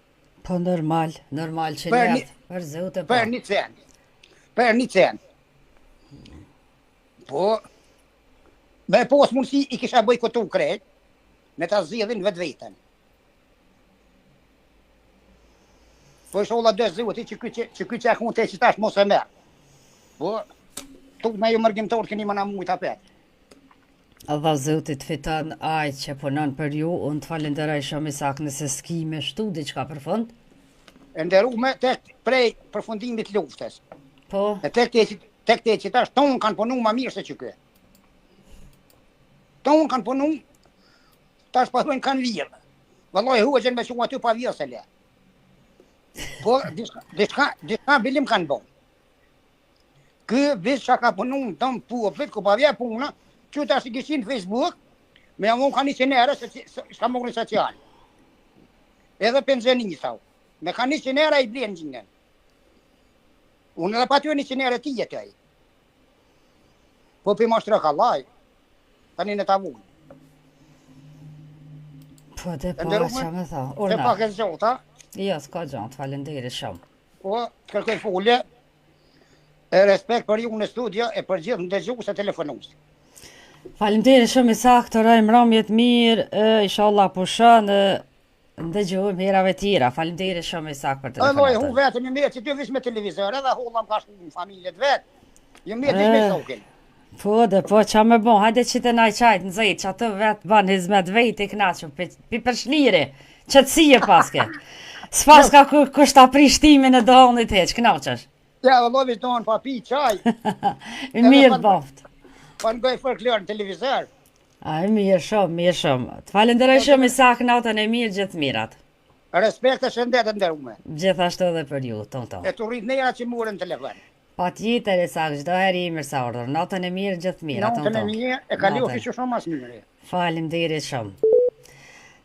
S1: Po normal që njerë, për zote po.
S8: Për një cen. Po, me posë mundësi i kisha bojkotu krejt, me ta zjedhin vetë vetën. Po sholla 2 zoti që ky çakun te që tash mos e merr. Po tu me ju mërgjimtor keni më na mujt apet.
S1: Dha zotit fiton ai që punon për ju, unë të falenderoj shumë Isak nëse s'ki me shtu diçka për fund.
S8: E nderume tek prej përfundimit luftës.
S1: Po,
S8: E tek te që tash tonë kanë punu ma mirë se që ky. Tonë kanë punu, tash pa thonë kanë virë. Vallai huajën me shumë aty pa virë se le. Po, diçka bilim kanë bon. Ky veç që ka punu në tonë puopit, ku pa vje puna, që tash i kishin Facebook, me amon kanë i qenere se shka mogrin social. Edhe pensionista, me kanë i qenere i blenë gjingen. Unë edhe pa ty një qenere ti jetëj. Po për mashtrë ka laj, tani në tavunë.
S1: po dhe para që me tha.
S8: Te pak e zota,
S1: Jo, s'ka gjatë, falenderit shumë.
S8: po të kërkoj folje, e respekt për ju në studio e për gjithë në dëgjues e telefonus.
S1: Falenderit shumë Isak, të rojmë ramjet mirë, inshallah pushon, ndëgjojmë herave tjera. Falenderit shumë Isak për
S8: Alloj, hu
S1: telefonatën.
S8: vetëm i mirë që ty vish me televizor, edhe hullam ka shku në familjet vetë, ju mirë vish me sokin.
S1: Po dhe po qa me bon, hajde që të naj qajtë në zëjtë, që atë vetë ban hizmet vetë i knaqëm, pi për shliri, qëtësie paske. S'pas ka kusht aprishtimin e dohonit heq, knaqësh.
S8: Ja, alloj vish dohen pa pi qaj,
S1: I mirë boft.
S8: pa në goj folklor në televizor.
S1: A, i mirë shumë, mirë shumë. Të falenderoj shumë Isak, natën e mirë, gjithë mirat.
S8: Respekt e shëndet e nderume.
S1: Gjithashtu edhe për ju, ton.
S8: E të rrit nera që murën telefon.
S1: Pa tjetër Isak, çdo herë i mirë sa ardhur. Natën e mirë, gjithë mirat,
S8: Natën e mirë, e kali
S1: Natën.
S8: ofishu shumë mas mirë.
S1: Faleminderit shumë.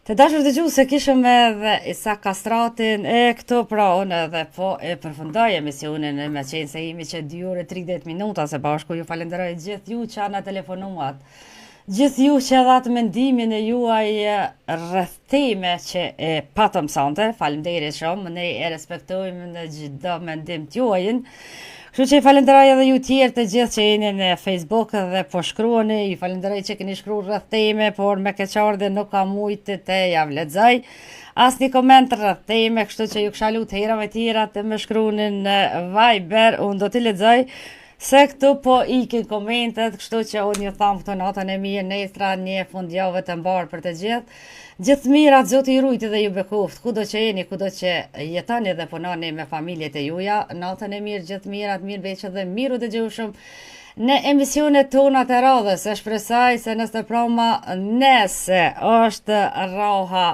S1: Të dashur dëgjuese, kishëm edhe Isak Kastratin e këtu pra unë edhe po e përfundoj emisionin me qenë se jemi që 2 orë 30 minuta se bashku ju falenderoj gjithë ju që ana telefonuat. Gjithë ju që edhe atë mendimin e juaj rreth teme që e patëm sonte, faleminderit shumë, ne e respektojmë në çdo mendim t'juajin. Kështu që i falenderoj edhe ju tjerë të gjithë që jeni në Facebook dhe po shkruani, i falenderoj që keni shkruar rreth teme, por me keqardhje nuk kam mujtë të javë lexoj. Asnjë koment rreth teme, kështu që ju kisha lutur herave tjera të më shkruani në Viber, unë do t'i lexoj. Se këtu po ikin komentet, kështu që unë ju tham këto natën e mirë, nesra një fundjavë të mbarë për të gjithë. Gjithë mirat, Zoti i rujti dhe ju bekoft, kudo që jeni, kudo që jetoni dhe punoni me familjet e juja, natën e mirë, gjithë mirat, mirë beqë dhe miru të gjushëm në emisionet tona të radhës, e shpresaj se nëse proma nëse është raha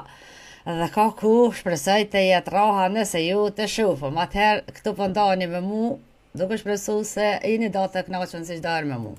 S1: dhe ka ku shpresaj të jetë raha nëse ju të shufëm, atëherë këtu pëndani me mu, duke shpresu se jeni datë të knaqën si çdo herë me mu.